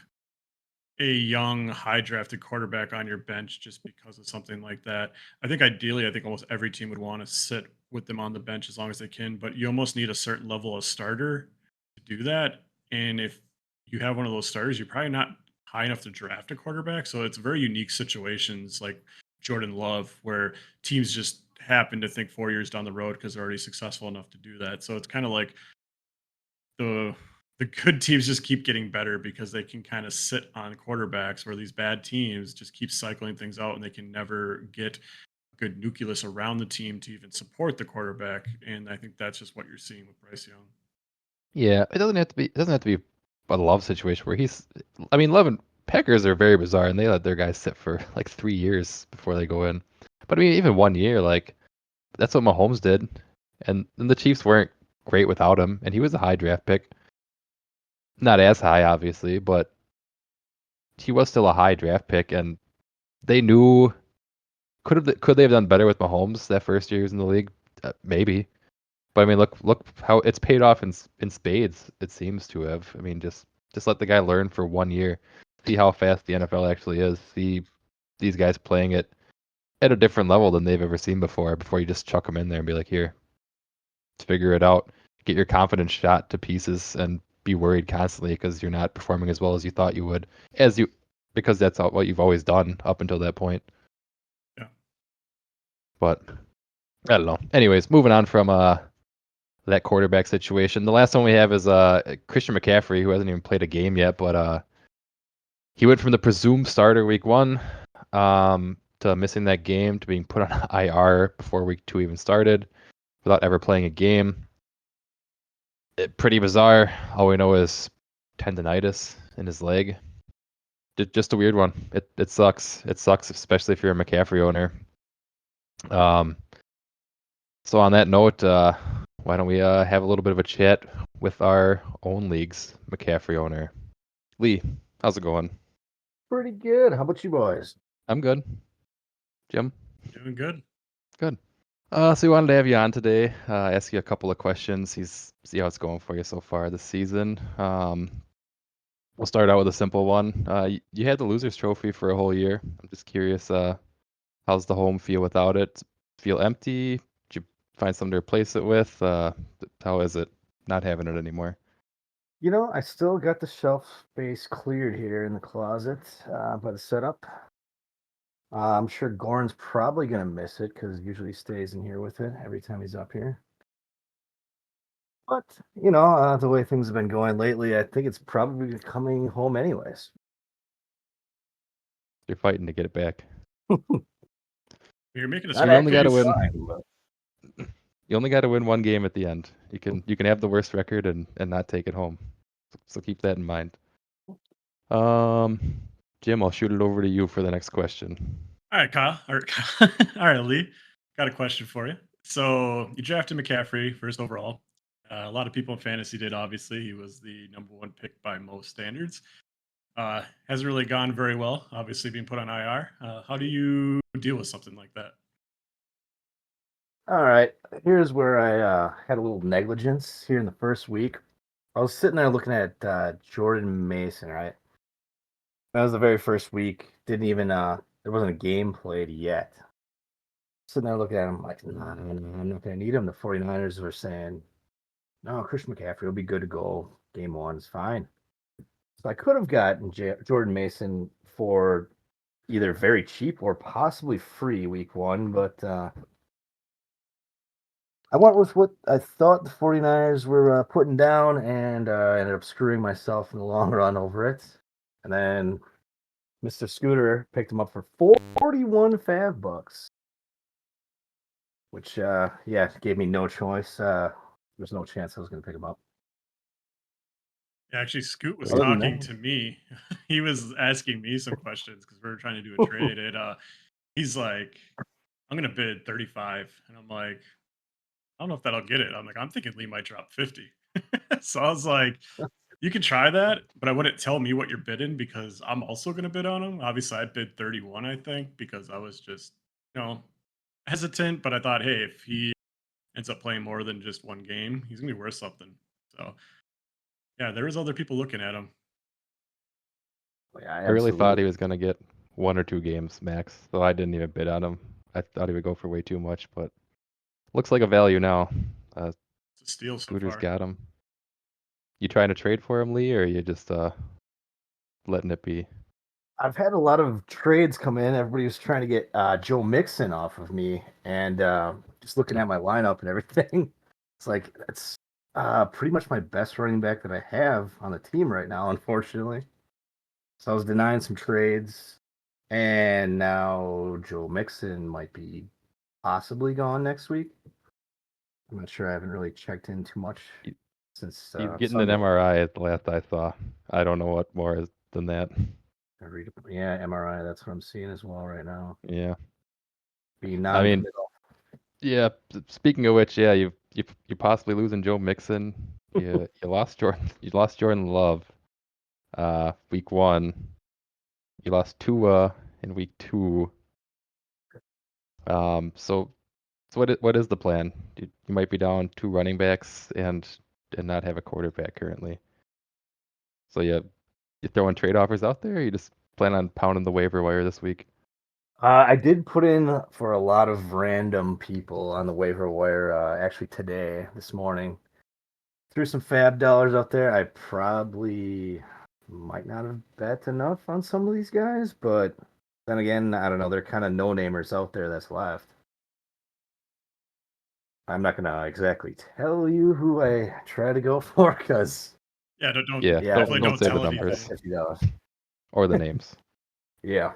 a young, high drafted quarterback on your bench just because of something like that. I think ideally, I think almost every team would want to sit with them on the bench as long as they can, but you almost need a certain level of starter to do that. And if you have one of those starters, you're probably not high enough to draft a quarterback. So it's very unique situations like Jordan Love, where teams just happen to think 4 years down the road because they're already successful enough to do that. So it's kind of like the the good teams just keep getting better because they can kind of sit on quarterbacks, where these bad teams just keep cycling things out and they can never get a good nucleus around the team to even support the quarterback. And I think that's just what you're seeing with Bryce Young. Yeah, it doesn't have to be. It doesn't have to be a Love situation where he's. I mean, Love and Packers are very bizarre, and they let their guys sit for like 3 years before they go in. But I mean, even 1 year, like that's what Mahomes did, and the Chiefs weren't great without him, and he was a high draft pick. Not as high, obviously, but he was still a high draft pick, and they knew could they have done better with Mahomes that first year he was in the league? Maybe. But I mean, look how it's paid off in spades. It seems to have. I mean, just let the guy learn for 1 year, see how fast the NFL actually is. See these guys playing it at a different level than they've ever seen before. Before you just chuck them in there and be like, here, figure it out. Get your confidence shot to pieces and be worried constantly because you're not performing as well as you thought you would, because that's what you've always done up until that point. Yeah. But I don't know. Anyways, moving on from that quarterback situation. The last one we have is Christian McCaffrey, who hasn't even played a game yet, but he went from the presumed starter week 1 to missing that game to being put on IR before week 2 even started without ever playing a game. Pretty bizarre. All we know is tendonitis in his leg. Just a weird one. It sucks. It sucks, especially if you're a McCaffrey owner. So on that note, why don't we have a little bit of a chat with our own league's McCaffrey owner, Lee? How's it going? Pretty good. How about you boys? I'm good. Jim? Doing good. Good. So we wanted to have you on today, ask you a couple of questions, see how it's going for you so far this season. We'll start out with a simple one. You had the Losers Trophy for a whole year. I'm just curious, how's the home feel without it? Feel empty? Did you find something to replace it with? How is it not having it anymore? You know, I still got the shelf space cleared here in the closet by the setup. I'm sure Gorn's probably going to miss it because usually stays in here with it every time he's up here. But, you know, the way things have been going lately, I think it's probably coming home anyways. You're fighting to get it back. You're making us. Not You only got to actually win. trying, but You only got to win one game at the end. You can have the worst record and not take it home. So keep that in mind. Jim, I'll shoot it over to you for the next question. All right, Kyle. All right, Lee. Got a question for you. So you drafted McCaffrey first overall. A lot of people in fantasy did. Obviously, he was the number 1 pick by most standards. Hasn't really gone very well. Obviously, being put on IR. How do you deal with something like that? all right. Here's where I had a little negligence here in the first week. I was sitting there looking at Jordan Mason, right? That was the very first week. Didn't even there wasn't a game played yet. Sitting there looking at him like, nah, I'm not gonna need him. The 49ers were saying, no, Christian McCaffrey will be good to go. Game 1 is fine. So I could have gotten Jordan Mason for either very cheap or possibly free week 1, but I went with what I thought the 49ers were putting down, and ended up screwing myself in the long run over it. And then Mr. Scooter picked him up for 41 fab bucks, which gave me no choice. There's no chance I was going to pick him up. Yeah, actually, Scoot was Other than talking that- to me. He was asking me some questions because we were trying to do a trade. And he's like, "I'm gonna bid 35," and I'm like, "I don't know if that'll get it." I'm like, "I'm thinking Lee might drop 50." So I was like, "You can try that, but I wouldn't tell me what you're bidding because I'm also gonna bid on him." Obviously, I bid 31, I think, because I was just, you know, hesitant. But I thought, hey, if he ends up playing more than just 1 game, he's gonna be worth something. So yeah, there was other people looking at him. Yeah, I really thought absolutely. he was gonna get 1 or 2 games max, so I didn't even bid on him. I thought he would go for way too much, but looks like a value now. It's a steal so Scooter's far. got him. You trying to trade for him, Lee, or are you just letting it be? I've had a lot of trades come in. Everybody was trying to get Joe Mixon off of me, and just looking at my lineup and everything, it's like Pretty much my best running back that I have on the team right now, unfortunately. So I was denying some trades, and now Joe Mixon might be possibly gone next week. I'm not sure. I haven't really checked in too much since He's getting an Sunday. MRI at the last I saw. I don't know what more is than that. Yeah, MRI. That's what I'm seeing as well right now. Yeah. Being I mean, non-committal. yeah. Speaking of which, yeah, you possibly losing Joe Mixon. You lost Jordan Love. Week 1. You lost Tua in week 2. So what is the plan? You might be down 2 running backs and not have a quarterback currently. So you throwing trade offers out there, or you just plan on pounding the waiver wire this week? I did put in for a lot of random people on the waiver wire actually this morning. Threw some fab dollars out there. I probably might not have bet enough on some of these guys, but then again, I don't know. They're kind of no-namers out there that's left. I'm not gonna exactly tell you who I try to go for because Yeah, don't Yeah, definitely don't don't say the tell numbers anything. $50. or the names. Yeah,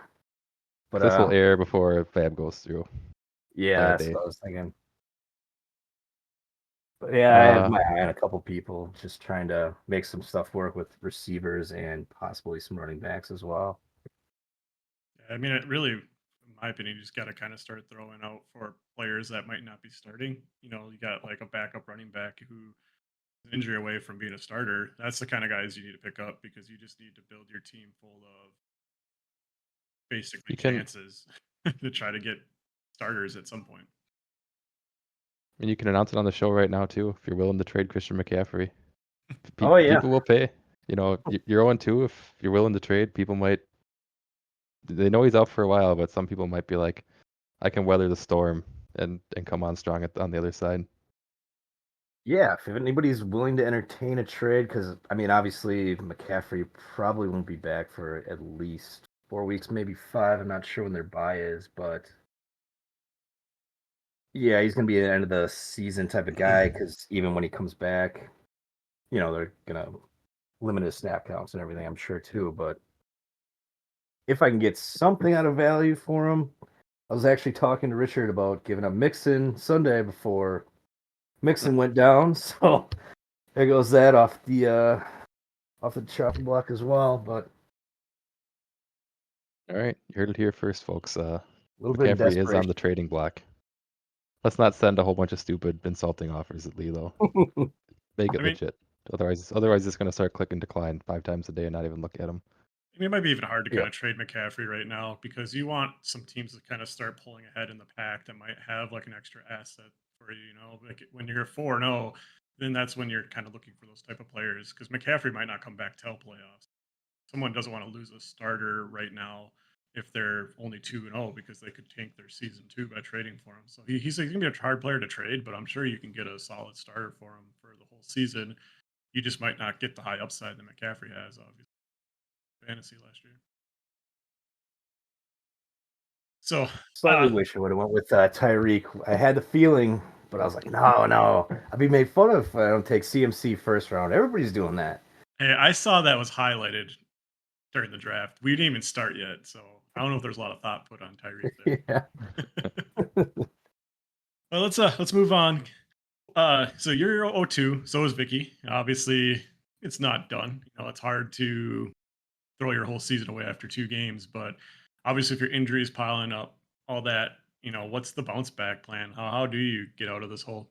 but This will air before Fab goes through by yeah, a that's day. what I was thinking. But yeah, I have Uh, my eye on a couple people, just trying to make some stuff work with receivers and possibly some running backs as well. I mean, it really, in my opinion, you just got to kind of start throwing out for players that might not be starting. You know, you got like a backup running back who is an injury away from being a starter. That's the kind of guys you need to pick up because you just need to build your team full of basically you can chances to try to get starters at some point. you can announce it on the show right now too if you're willing to trade Christian McCaffrey. Oh yeah, People will pay. You know, you're 0-2. If you're willing to trade, people might. They know he's out for a while, but some people might be like, I can weather the storm and come on strong on the other side. yeah. If anybody's willing to entertain a trade, because I mean, obviously McCaffrey probably won't be back for at least 4 weeks, maybe 5. I'm not sure when their bye is, but yeah, he's gonna be an end of the season type of guy. Because even when he comes back, they're gonna limit his snap counts and everything. I'm sure too, but if I can get something out of value for him, I was actually talking to Richard about giving up Mixon Sunday before Mixon went down. So there goes that off the chopping block as well. But All right, you heard it here first, folks. a little bit of McCaffrey is on desperation. the trading block. Let's not send a whole bunch of stupid, insulting offers at Lee, though. Make it I mean, legit. Otherwise, it's going to start clicking decline 5 times a day and not even look at them. it might be even hard to Yeah. kind of trade McCaffrey right now because you want some teams to kind of start pulling ahead in the pack that might have like an extra asset for you. You know, like when you're 4-0, then that's when you're kind of looking for those type of players because McCaffrey might not come back till playoffs. Someone doesn't want to lose a starter right now if they're only 2-0 because they could tank their season too by trading for him. So he's going to be a hard player to trade, but I'm sure you can get a solid starter for him for the whole season. You just might not get the high upside that McCaffrey has, obviously, fantasy last year. So, Slightly wish I would have went with Tyreek. I had the feeling, but I was like, no. I'd be made fun of if I don't take CMC first round. Everybody's doing that. hey, I saw that was highlighted during the draft. We didn't even start yet, so I don't know if there's a lot of thought put on Tyreek there. Yeah. Well, let's move on. So you're 0-2, so is Vicky. Obviously, it's not done. You know, it's hard to throw your whole season away after 2 games, but obviously, if your injuries piling up, all that, what's the bounce back plan? How do you get out of this hole?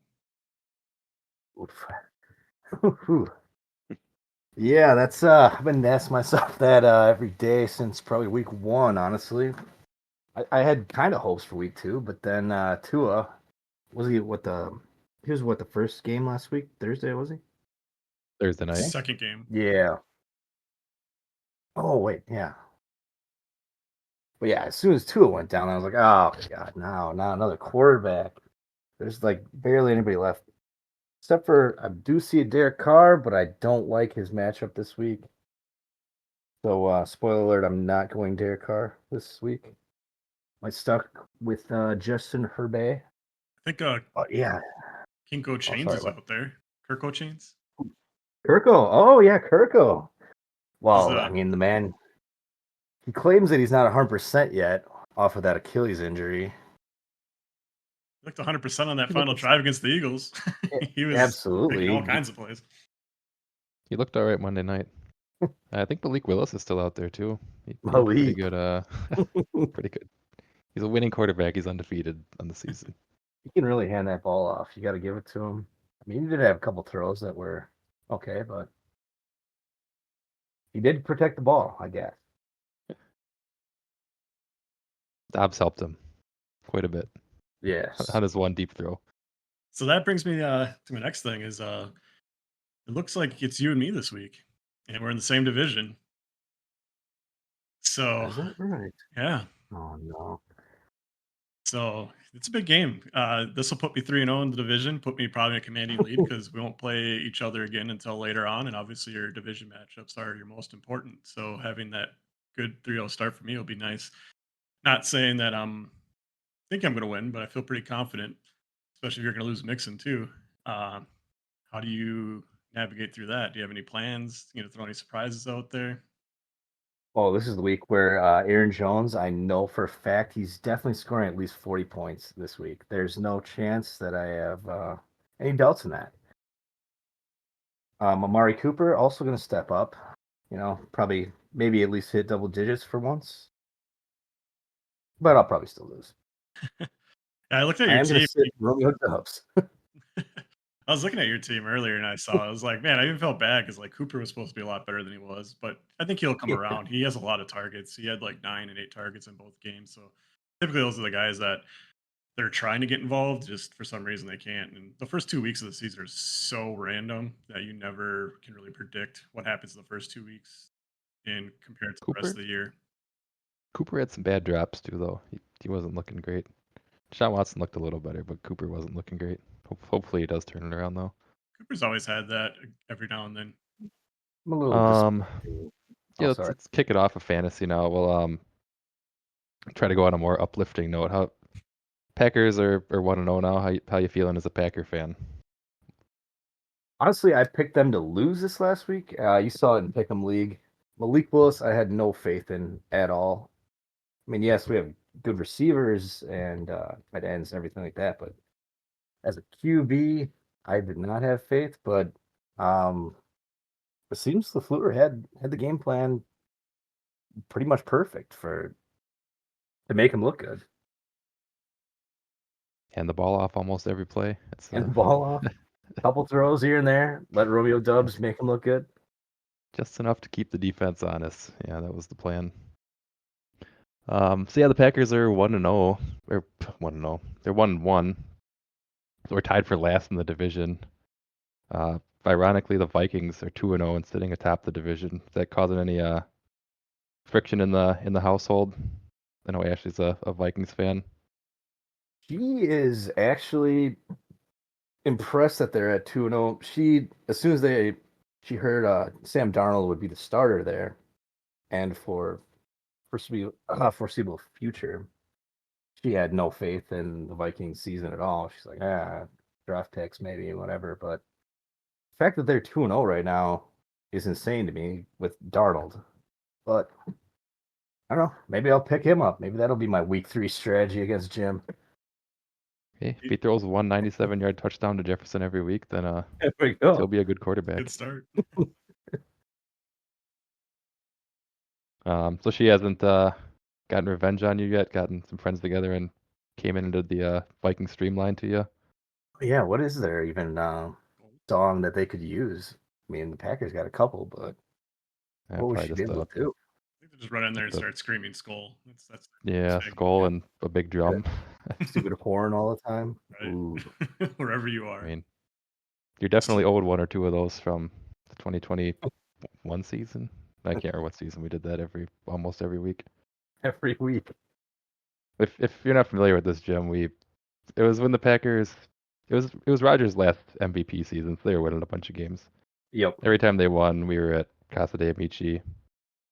Yeah, that's I've been asking myself that every day since probably week 1, honestly. I had kind of hopes for week 2, but then Tua he was what the first game last week? Thursday, was he? Thursday night. Second game. Yeah. Oh wait, yeah. But yeah, as soon as Tua went down, I was like, oh my god, no, not another quarterback. There's like barely anybody left. Except for I do see a Derek Carr, but I don't like his matchup this week. So spoiler alert, I'm not going Derek Carr this week. I stuck with Justin Herbert. I think Oh yeah. Kinko Oh Chains sorry, is what? out there. Kirko Chains. Kirko. Oh yeah, Kirko. He's, Well, I mean, the man, he claims that he's not 100% yet off of that Achilles injury. looked 100% on that He final looked drive against the Eagles. He was making all absolutely kinds of plays. He looked all right Monday night. I think Malik Willis is still out there too. He had a pretty Malik. good, pretty good. He's a winning quarterback. He's undefeated on the season. He can really hand that ball off. You got to give it to him. I mean, he did have a couple throws that were okay, but he did protect the ball, I guess. Dobbs helped him quite a bit Yes. on his one deep throw. So that brings me to my next thing is it looks like it's you and me this week, and we're in the same division. So Is that right? yeah, Oh no. so it's a big game. This will put me 3-0 in the division, put me probably in a commanding lead because we won't play each other again until later on, and obviously your division matchups are your most important. So having that good 3-0 start for me will be nice. Not saying that think I'm going to win, but I feel pretty confident, especially if you're going to lose Mixon too. Uh, how do you navigate through that? Do you have any plans? You know, throw any surprises out there? Oh, this is the week where Aaron Jones, I know for a fact he's definitely scoring at least 40 points this week. There's no chance that I have any doubts in that. Amari Cooper also going to step up. You know, probably maybe at least hit double digits for once. But I'll probably still lose. Yeah, I looked at I your am going team. to sit Romeo Dubs. I was looking at your team earlier and I was like, man, I even felt bad because like Cooper was supposed to be a lot better than he was, but I think he'll come Yeah. around. He has a lot of targets. He had like 9 and 8 targets in both games. So typically those are the guys that they're trying to get involved, just for some reason they can't. And the first 2 weeks of the season are so random that you never can really predict what happens in the first 2 weeks in compared to the rest Cooper of the year. Cooper had some bad drops too, though. He wasn't looking great. Deshaun Watson looked a little better, but Cooper wasn't looking great. Hopefully he does turn it around though. Cooper's always had that every now and then. I'm a little Um, disappointed. yeah, Oh, let's, sorry. let's kick it off of fantasy now. We'll try to go on a more uplifting note. How Packers are 1-0 now. How you feeling as a Packer fan? Honestly, I picked them to lose this last week. You saw it in Pick'em League. Malik Willis, I had no faith in at all. I mean, yes, we have good receivers and tight ends and everything like that, but as a QB, I did not have faith. But it seems LaFleur had the game plan pretty much perfect to make him look good. Hand the ball off almost every play. It's And the ball off, couple throws here and there, let Romeo Dubs make him look good. just enough to keep the defense honest. Yeah, that was the plan. So yeah, the Packers are 1-0 or 1-0. They're 1-1. So we're tied for last in the division. Ironically, the Vikings are 2-0 and sitting atop the division. Is that causing any friction in the household? I know Ashley's a Vikings fan. She is actually impressed that they're at 2-0. She, as soon as she heard Sam Darnold would be the starter there, and for foreseeable future, she had no faith in the Vikings season at all. She's like, draft picks maybe, whatever. But the fact that they're 2-0 right now is insane to me with Darnold. But I don't know. Maybe I'll pick him up. Maybe that'll be my week 3 strategy against Jim. Hey, if he throws 197-yard touchdown to Jefferson every week, then There we he'll go. be a good quarterback. Good start. So she hasn't gotten revenge on you yet, gotten some friends together and came in and did the Viking streamline to you. Yeah, what is there even song that they could use? I mean, the Packers got a couple, but Yeah, what would probably she be just able to do? I think they just run in there and the start screaming skull. That's yeah, big, skull Yeah. and a big drum. Stupid horn all the time. right? Ooh. Wherever you I are. mean, you're definitely owed one or two of those from the 2021 season. I can't remember what season we did that almost every week. Every week. If you're not familiar with this, Jim, it was when the Packers it was Rodgers' last MVP season, so they were winning a bunch of games. Yep. Every time they won, we were at Casa de Amici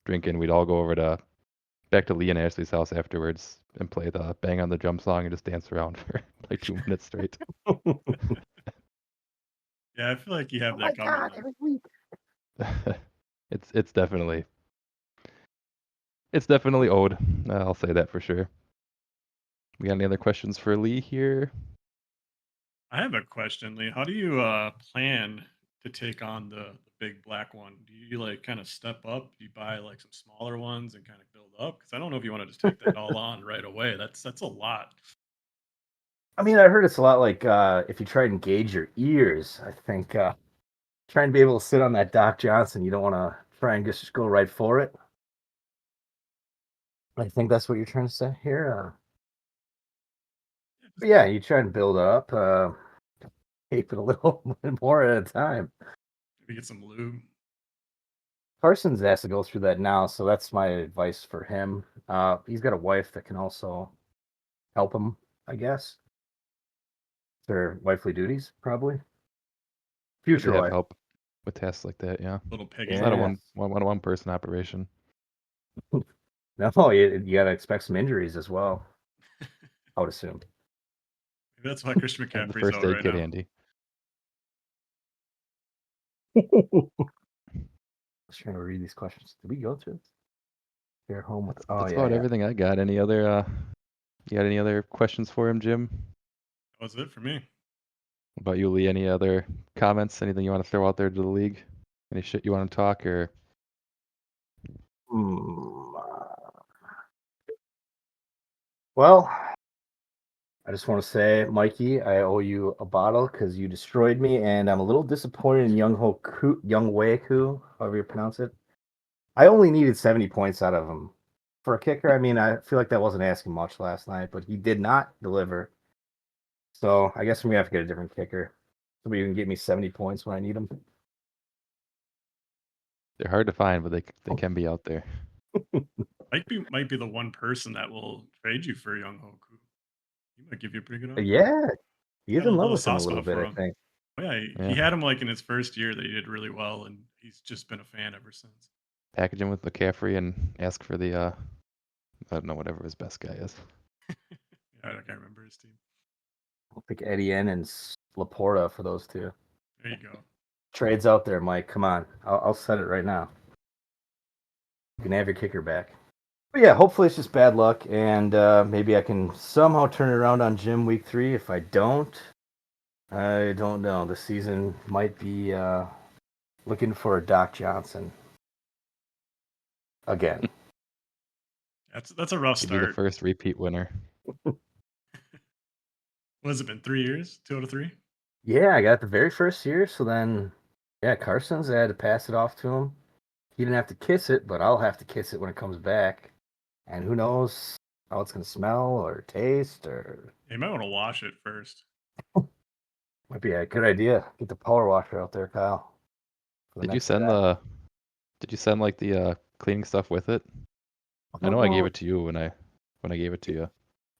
drinking. We'd all go over back to Lee and Ashley's house afterwards and play the Bang on the Drum song and just dance around for like 2 minutes straight. Yeah, Yeah, I feel like you have Oh my that coming god, then. every week. It's definitely owed. I'll say that for sure. We got any other questions for Lee here? I have a question, Lee. How do you plan to take on the big black one? Do you like kind of step up? Do you buy like some smaller ones and kind of build up? Because I don't know if you want to just take that all on right away. That's a lot. I mean, I heard it's a lot like if you try and engage your ears. I think trying to be able to sit on that Doc Johnson, you don't want to try and just go right for it. I think that's what you're trying to say here. Yeah, But yeah, you try and build up, tape it a little bit more at a time. maybe get some lube. Carson's has to go through that now, so that's my advice for him. He's got a wife that can also help him, I guess. Their wifely duties, probably. Good to Future have wife. help with tasks like that, yeah. Little piggy It's not a Yeah. bank. one person operation. No, you got to expect some injuries as well, I would assume. Maybe that's why Christian Have the McCaffrey's first out aid right kit now. handy. I was trying to read these questions. Did we go through this? They're home with. Oh, That's yeah, about yeah. everything I got. Any other you got any other questions for him, Jim? That was it for me. About you, Lee? Any other comments? Anything you want to throw out there to the league? Any shit you want to talk or Hmm, well, I just want to say, Mikey, I owe you a bottle because you destroyed me, and I'm a little disappointed in Young Wei Ku, however you pronounce it. I only needed 70 points out of him. For a kicker, I mean, I feel like that wasn't asking much last night, but he did not deliver. So I guess we have to get a different kicker. Somebody who can get me 70 points when I need them. they're hard to find, but they can be out there. Might be the one person that will trade you for Young Hoku. He might give you a pretty good offer. Yeah, he is Got a in love little with him a soft little spot bit, for I him. think. Oh, yeah, he Yeah. had him like in his first year that he did really well, and he's just been a fan ever since. Package him with McCaffrey and ask for the I don't know, whatever his best guy is. Yeah, I can't remember his team. I'll pick Etienne and Laporta for those two. There you go. Trades out there, Mike. Come on. I'll set it right now. You can have your kicker back. But yeah, hopefully it's just bad luck, and maybe I can somehow turn it around on Jim week 3. If I don't, I don't know. The season might be looking for a Doc Johnson again. That's a rough He'd be the start. first repeat winner. What has it been? 3 years? 2 out of 3? Yeah, I got it the very first year. So then, yeah, Carson's, I had to pass it off to him. He didn't have to kiss it, but I'll have to kiss it when it comes back. And who knows how it's going to smell or taste, or You might want to wash it first. might be a good idea. Get the power washer out there, Kyle. For the Did you next send draft. like the cleaning stuff with it? I know I gave it to you when I gave it to you.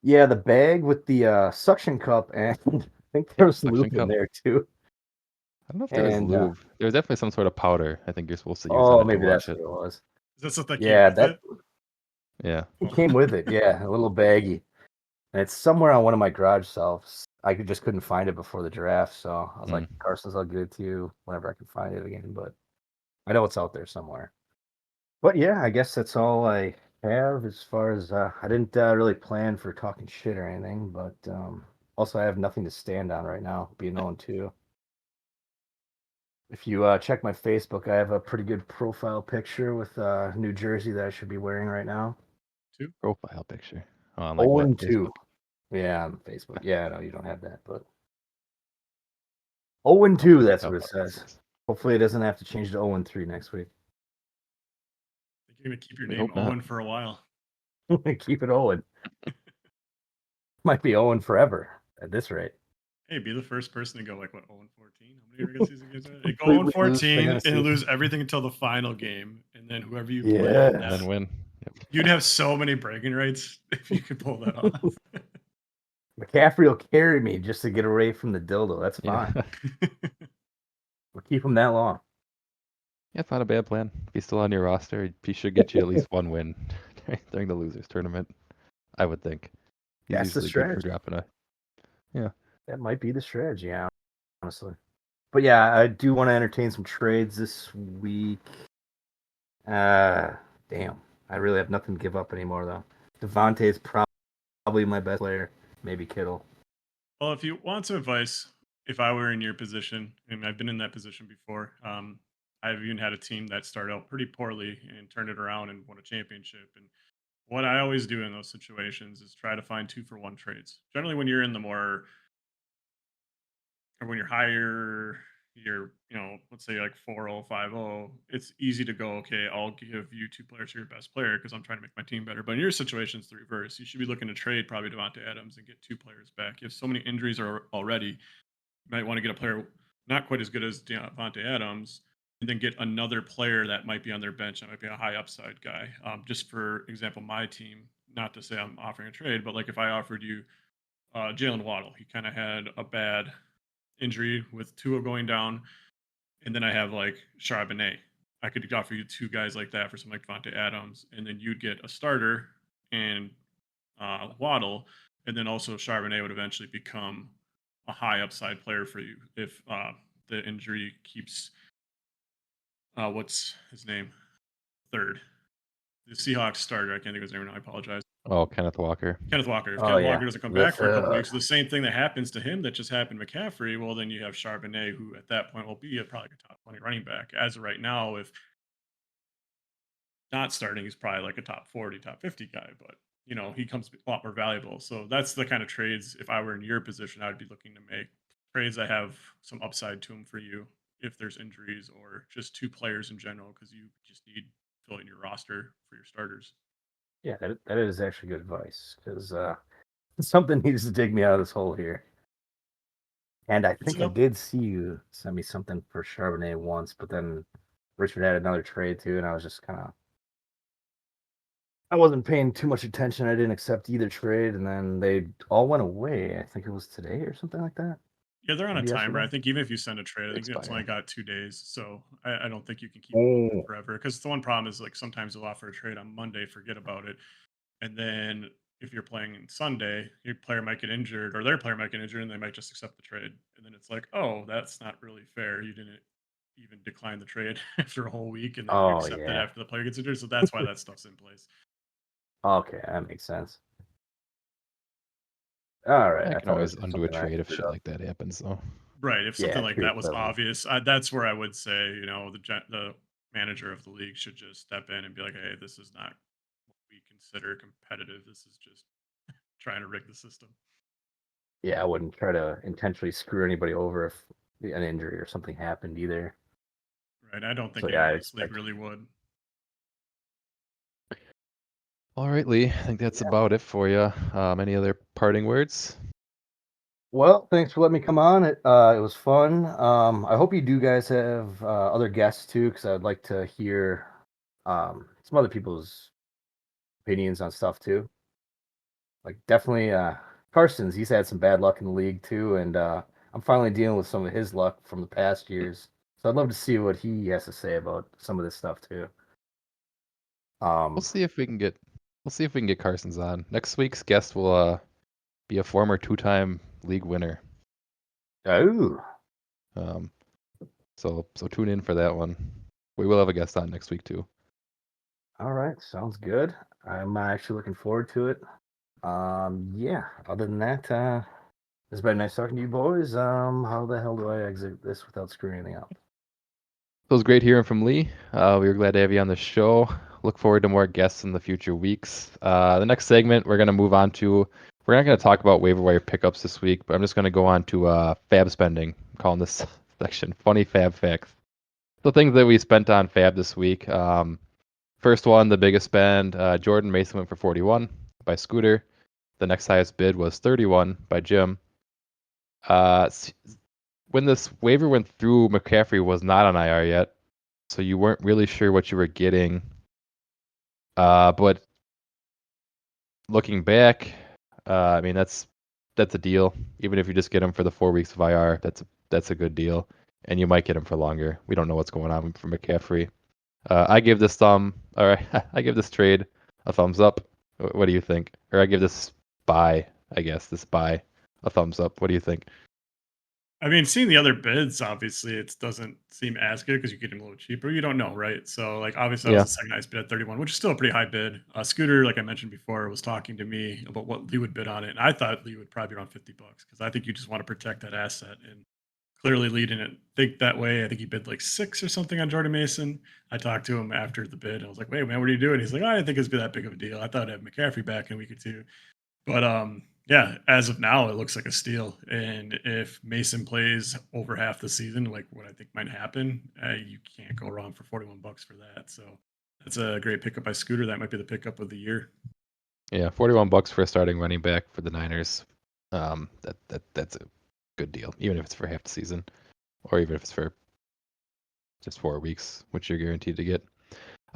Yeah, the bag with the suction cup, and I think there was some Suction lube in cup. there too. I don't know if there was And lube. There was definitely some sort of powder I think you're supposed to use on it to maybe wash that's it. what it was. Is that stuff that came Yeah, with that it? Yeah. it came with it. Yeah, a little baggie, and it's somewhere on one of my garage shelves. I just couldn't find it before the draft, so I was like, Carson's, I'll give it to you whenever I can find it again. But I know it's out there somewhere. But yeah, I guess that's all I have as far as I didn't really plan for talking shit or anything, but also I have nothing to stand on right now, being 0-2. If you check my Facebook, I have a pretty good profile picture with New Jersey that I should be wearing right now. Profile picture. Oh, on like what? 0-2. Facebook? Yeah, on Facebook. Yeah, no, you don't have that, but 0-2, that's what it says. Hopefully it doesn't have to change to 0-3 next week. I think you're going to keep your We name hope not. Owen for a while. Keep it Owen. Might be Owen forever at this rate. Hey, be the first person to go like what 0-14? How many regular season games? Are go Completely lose 0-14 fantasy. and lose everything until the final game, and then whoever you play, Yeah. And then win. Yep. you'd have so many bragging rights if you could pull that off. McCaffrey will carry me just to get away from the dildo. That's fine. Yeah. We'll keep him that long. Yeah, it's not a bad plan. If he's still on your roster, he should get you at least one win during the losers tournament. I would think. He's That's the usually good for strategy. dropping a. Yeah. That might be the strategy, honestly. But yeah, I do want to entertain some trades this week. Damn. I really have nothing to give up anymore, though. Devontae is probably my best player. Maybe Kittle. Well, if you want some advice, if I were in your position, and I've been in that position before, I've even had a team that started out pretty poorly and turned it around and won a championship. And what I always do in those situations is try to find 2-for-1 trades. Generally, when you're in the more, or when you're higher, let's say like 4-0, 5-0, it's easy to go, okay, I'll give you 2 players to your best player because I'm trying to make my team better. But in your situation, it's the reverse. You should be looking to trade probably Devontae Adams and get 2 players back. You have so many injuries already. You might want to get a player not quite as good as Devontae Adams, and then get another player that might be on their bench. That might be a high upside guy. Just for example, my team, not to say I'm offering a trade, but like if I offered you Jalen Waddle, he kind of had a bad injury with Tua going down, and then I have like Charbonnet. I could offer you 2 guys like that for something like Devontae Adams, and then you'd get a starter and Waddle, and then also Charbonnet would eventually become a high upside player for you if the injury keeps what's his name, third, the Seahawks starter. I can't think of his name now. I apologize. Oh, Kenneth Walker. Kenneth Walker. If Oh, Kenneth yeah. Walker doesn't come back for a couple With, weeks, the same thing that happens to him that just happened to McCaffrey, well, then you have Charbonnet, who at that point will be probably a top 20 running back. As of right now, if not starting, he's probably like a top 40, top 50 guy, but he comes a lot more valuable. So that's the kind of trades, if I were in your position, I would be looking to make trades that have some upside to them for you if there's injuries or just 2 players in general, because you just need to fill in your roster for your starters. yeah, that is actually good advice because something needs to dig me out of this hole here. And I think I did see you send me something for Charbonnet once, but then Richard had another trade too, and I was just I wasn't paying too much attention. I didn't accept either trade, and then they all went away. I think it was today or something like that. Yeah, they're on a Maybe timer. I yesterday. think even if you send a trade, I think it's Expire. only got 2 days. So I don't think you can keep it Oh, forever. Because the one problem is like sometimes you'll offer a trade on Monday, forget about it. And then if you're playing on Sunday, your player might get injured or their player might get injured and they might just accept the trade. And then it's like, oh, that's not really fair. You didn't even decline the trade after a whole week and then you oh accept it yeah. after the player gets injured. So that's why that stuff's in place. Okay, that makes sense. All right. I I can thought it was always just undo a something I trade if screwed shit up. like that happens, though. Right. If something Yeah, like true. that was obvious, that's where I would say, the manager of the league should just step in and be like, hey, this is not what we consider competitive. This is just trying to rig the system. Yeah, I wouldn't try to intentionally screw anybody over if an injury or something happened either. Right. I don't think So yeah, anyone I in this league expect. really would. All right, Lee. I think that's about it for you. Any other parting words? Well, thanks for letting me come on. It was fun. I hope you do guys have other guests too, because I'd like to hear some other people's opinions on stuff too. Like definitely Carson's. He's had some bad luck in the league too, and I'm finally dealing with some of his luck from the past years. So I'd love to see what he has to say about some of this stuff too. We'll see if we can get Carson's on. Next week's guest will be a former 2-time league winner. Oh, So tune in for that one. We will have a guest on next week too. all right, sounds good. I'm actually looking forward to it. Yeah. Other than that, it's been nice talking to you boys. How the hell do I exit this without screwing anything up? It was great hearing from Lee. We were glad to have you on the show. Look forward to more guests in the future weeks. The next segment we're going to move on to, we're not going to talk about waiver wire pickups this week, but I'm just going to go on to fab spending. I'm calling this section Funny Fab Facts. The things that we spent on fab this week. First one, the biggest spend, Jordan Mason went for 41 by Scooter. The next highest bid was 31 by Jim. When this waiver went through, McCaffrey was not on IR yet, so you weren't really sure what you were getting. But looking back, I mean that's a deal. Even if you just get him for the 4 weeks of IR, that's a good deal, and you might get him for longer. We don't know what's going on for McCaffrey. I give this I give this trade a thumbs up. What do you think? Or I give this buy, I guess, a thumbs up. What do you think? I mean, seeing the other bids, obviously, it doesn't seem as good because you get him a little cheaper. You don't know, right? So, like, obviously, that was Yeah. the second highest bid at 31, which is still a pretty high bid. Scooter, like I mentioned before, was talking to me about what Lee would bid on it, and I thought Lee would probably be around $50 because I think you just want to protect that asset. And clearly, Lee didn't think that way. I think he bid like 6 or something on Jordan Mason. I talked to him after the bid. I was like, "Wait, man, what are you doing?" He's like, "I didn't think it was that big of a deal. I thought I'd have McCaffrey back in a week or two." But yeah, as of now, it looks like a steal. And if Mason plays over half the season, like what I think might happen, you can't go wrong for $41 for that. So that's a great pickup by Scooter. That might be the pickup of the year. Yeah, $41 for a starting running back for the Niners. That's a good deal, even if it's for half the season, or even if it's for just 4 weeks, which you're guaranteed to get.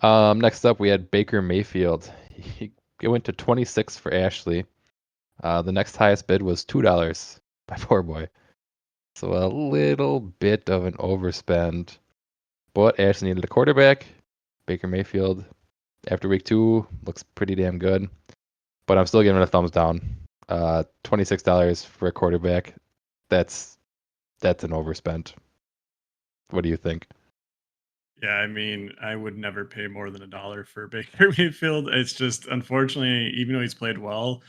Next up, we had Baker Mayfield. It went to 26 for Ashley. The next highest bid was $2 by Poor Boy. So a little bit of an overspend. But Ashley needed a quarterback. Baker Mayfield, after week 2, looks pretty damn good. But I'm still giving it a thumbs down. $26 for a quarterback. That's an overspend. What do you think? Yeah, I mean, I would never pay more than $1 for Baker Mayfield. It's just, unfortunately, even though he's played well,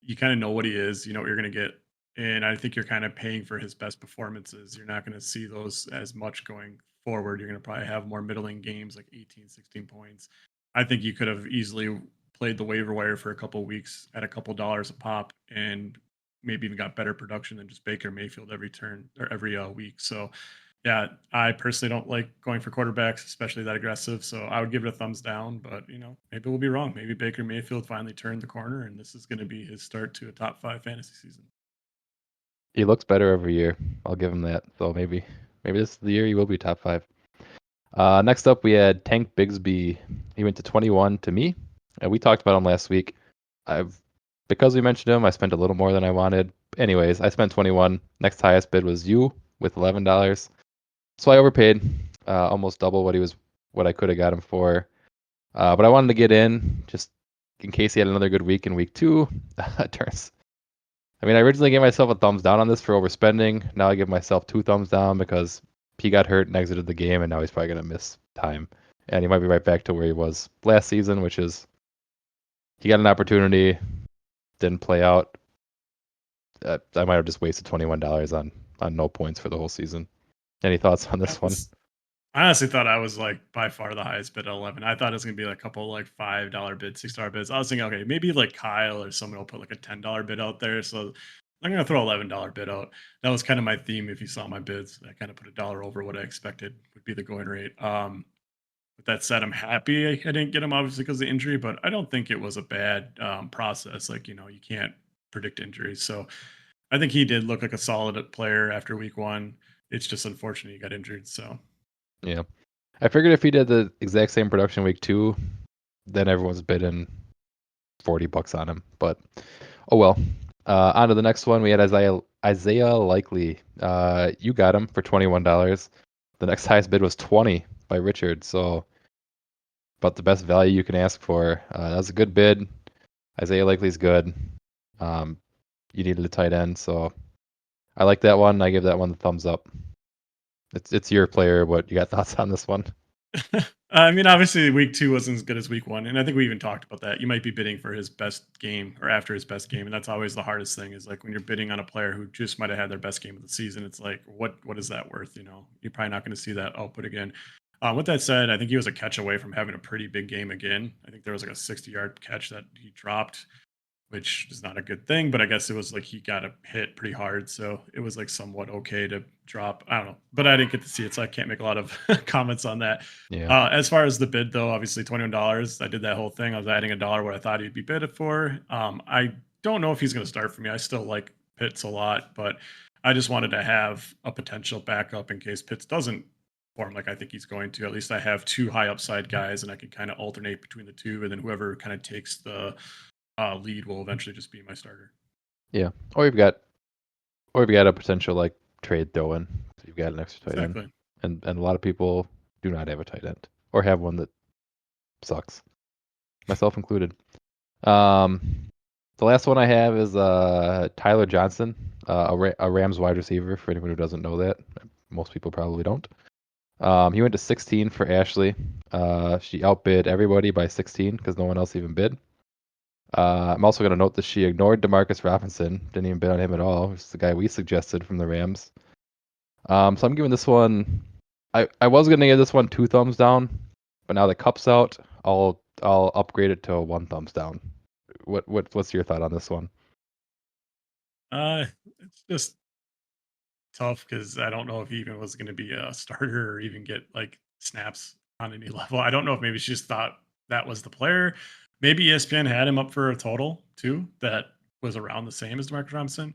you kind of know what he is, you know what you're going to get. And I think you're kind of paying for his best performances. You're not going to see those as much going forward. You're going to probably have more middling games like 18, 16 points. I think you could have easily played the waiver wire for a couple of weeks at a couple dollars a pop and maybe even got better production than just Baker Mayfield every turn or every week. So, yeah, I personally don't like going for quarterbacks, especially that aggressive. So I would give it a thumbs down, but maybe we'll be wrong. Maybe Baker Mayfield finally turned the corner and this is going to be his start to a top 5 fantasy season. He looks better every year. I'll give him that. So maybe this is the year he will be top 5. Next up, we had Tank Bigsby. He went to 21 to me. We talked about him last week. Because we mentioned him, I spent a little more than I wanted. Anyways, I spent 21. Next highest bid was you with $11. So I overpaid, almost double what I could have got him for. But I wanted to get in just in case he had another good week in week 2. Turns. I mean, I originally gave myself a thumbs down on this for overspending. Now I give myself 2 thumbs down because he got hurt and exited the game, and now he's probably going to miss time. And he might be right back to where he was last season, which is he got an opportunity, didn't play out. I might have just wasted $21 on no points for the whole season. Any thoughts on this one? I honestly thought I was like by far the highest bid at 11. I thought it was gonna be like a couple like $5 bids, $6 bids. I was thinking, okay, maybe like Kyle or someone will put like a $10 bid out there. So I'm gonna throw $11 bid out. That was kind of my theme. If you saw my bids, I kind of put $1 over what I expected would be the going rate. With that said, I'm happy I didn't get him obviously because of the injury, but I don't think it was a bad process. Like you can't predict injuries, so I think he did look like a solid player after week 1. It's just unfortunate he got injured. So. Yeah. I figured if he did the exact same production week 2, then everyone's bidding $40 on him. But oh well. On to the next one. We had Isaiah Likely. You got him for $21. The next highest bid was 20 by Richard. So about the best value you can ask for. That was a good bid. Isaiah Likely's good. You needed a tight end, so I like that one. I give that one the thumbs up. It's your player. What you got thoughts on this one? I mean, obviously, week 2 wasn't as good as week 1, and I think we even talked about that. You might be bidding for his best game or after his best game, and that's always the hardest thing. Is like when you're bidding on a player who just might have had their best game of the season. It's like, what is that worth? You're probably not going to see that output again. With that said, I think he was a catch away from having a pretty big game again. I think there was like a 60-yard catch that he dropped, which is not a good thing, but I guess it was like he got a hit pretty hard. So it was like somewhat okay to drop. I don't know, but I didn't get to see it. So I can't make a lot of comments on that. Yeah. As far as the bid, though, obviously $21. I did that whole thing. I was adding $1 what I thought he'd be bid for. I don't know if he's going to start for me. I still like Pitts a lot, but I just wanted to have a potential backup in case Pitts doesn't form like I think he's going to. At least I have 2 high upside guys, and I can kind of alternate between the 2, and then whoever kind of takes the lead will eventually just be my starter. Yeah. Or you've got a potential like trade throw-in. So you've got an extra tight Exactly. end. And a lot of people do not have a tight end or have one that sucks. Myself included. The last one I have is Tyler Johnson, a Rams wide receiver. For anyone who doesn't know that, most people probably don't. He went to 16 for Ashley. She outbid everybody by 16 because no one else even bid. I'm also going to note that she ignored Demarcus Robinson. Didn't even bid on him at all, which is the guy we suggested from the Rams. So I'm giving this one. I was going to give this one 2 thumbs down, but now the cup's out, I'll upgrade it to a 1 thumbs down. What's your thought on this one? It's just tough because I don't know if he even was going to be a starter or even get like snaps on any level. I don't know if maybe she just thought that was the player. Maybe ESPN had him up for a total too that was around the same as Demarcus Robinson.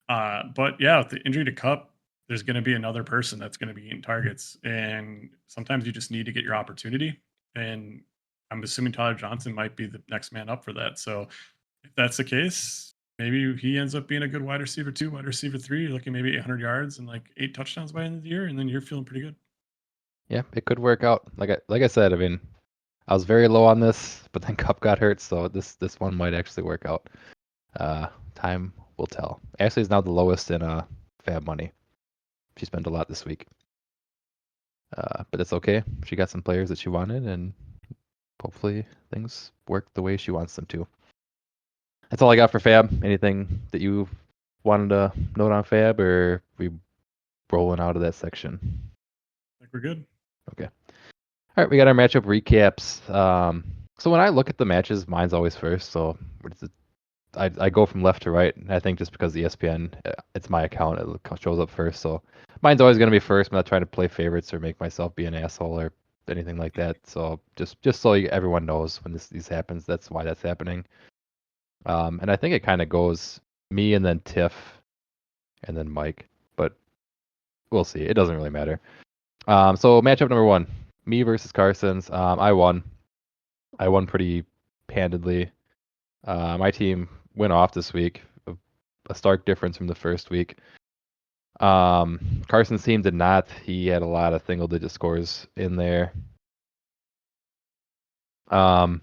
But yeah, with the injury to Cup, there's going to be another person that's going to be getting targets, and sometimes you just need to get your opportunity. And I'm assuming Tyler Johnson might be the next man up for that. So if that's the case, maybe he ends up being a good wide receiver 2, wide receiver 3. You're looking maybe 800 yards and like 8 touchdowns by the end of the year, and then you're feeling pretty good. Yeah, it could work out. Like I said, I mean, I was very low on this, but then Cup got hurt, so this one might actually work out. Time will tell. Ashley is now the lowest in Fab Money. She spent a lot this week. But it's okay. She got some players that she wanted, and hopefully things work the way she wants them to. That's all I got for Fab. Anything that you wanted to note on Fab, or we rolling out of that section? I think we're good. Okay. All right, we got our matchup recaps. So when I look at the matches, mine's always first. So I go from left to right. And I think just because ESPN, it's my account, it shows up first. So mine's always going to be first. I'm not trying to play favorites or make myself be an asshole or anything like that. So just so everyone knows when this happens, that's why that's happening. And I think it kind of goes me and then Tiff and then Mike, but we'll see. It doesn't really matter. So matchup number 1, me versus Carson's. I won. I won pretty handedly. My team went off this week, a stark difference from the first week. Carson's team did not. He had a lot of single-digit scores in there. Some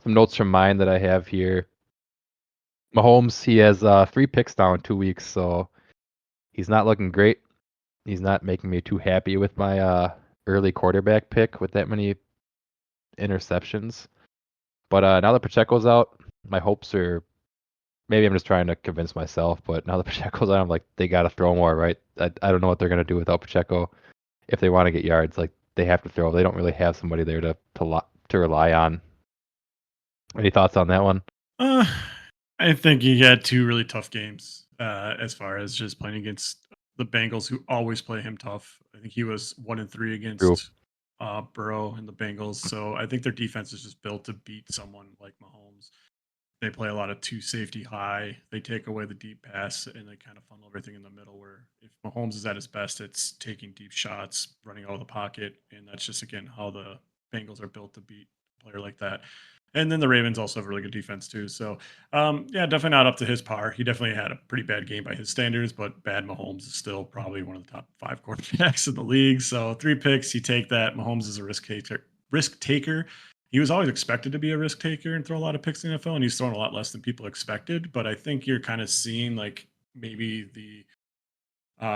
notes from mine that I have here. Mahomes, he has 3 picks down in 2 weeks, so he's not looking great. He's not making me too happy with my early quarterback pick with that many interceptions. But now that Pacheco's out, my hopes are, maybe I'm just trying to convince myself, but now that Pacheco's out, I'm like, they got to throw more, right? I don't know what they're going to do without Pacheco. If they want to get yards, like, they have to throw. They don't really have somebody there to rely on. Any thoughts on that one? I think he had 2 really tough games as far as just playing against the Bengals, who always play him tough. I think he was 1-3 True. against Burrow and the Bengals. So I think their defense is just built to beat someone like Mahomes. They play a lot of 2 safety high. They take away the deep pass and they kind of funnel everything in the middle. Where if Mahomes is at his best, it's taking deep shots, running out of the pocket, and that's just again how the Bengals are built to beat a player like that. And then the Ravens also have really good defense too. So, yeah, definitely not up to his par. He definitely had a pretty bad game by his standards, but bad Mahomes is still probably one of the top 5 quarterbacks in the league. So 3 picks, you take that. Mahomes is a risk taker. He was always expected to be a risk taker and throw a lot of picks in the NFL, and he's thrown a lot less than people expected. But I think you're kind of seeing like maybe the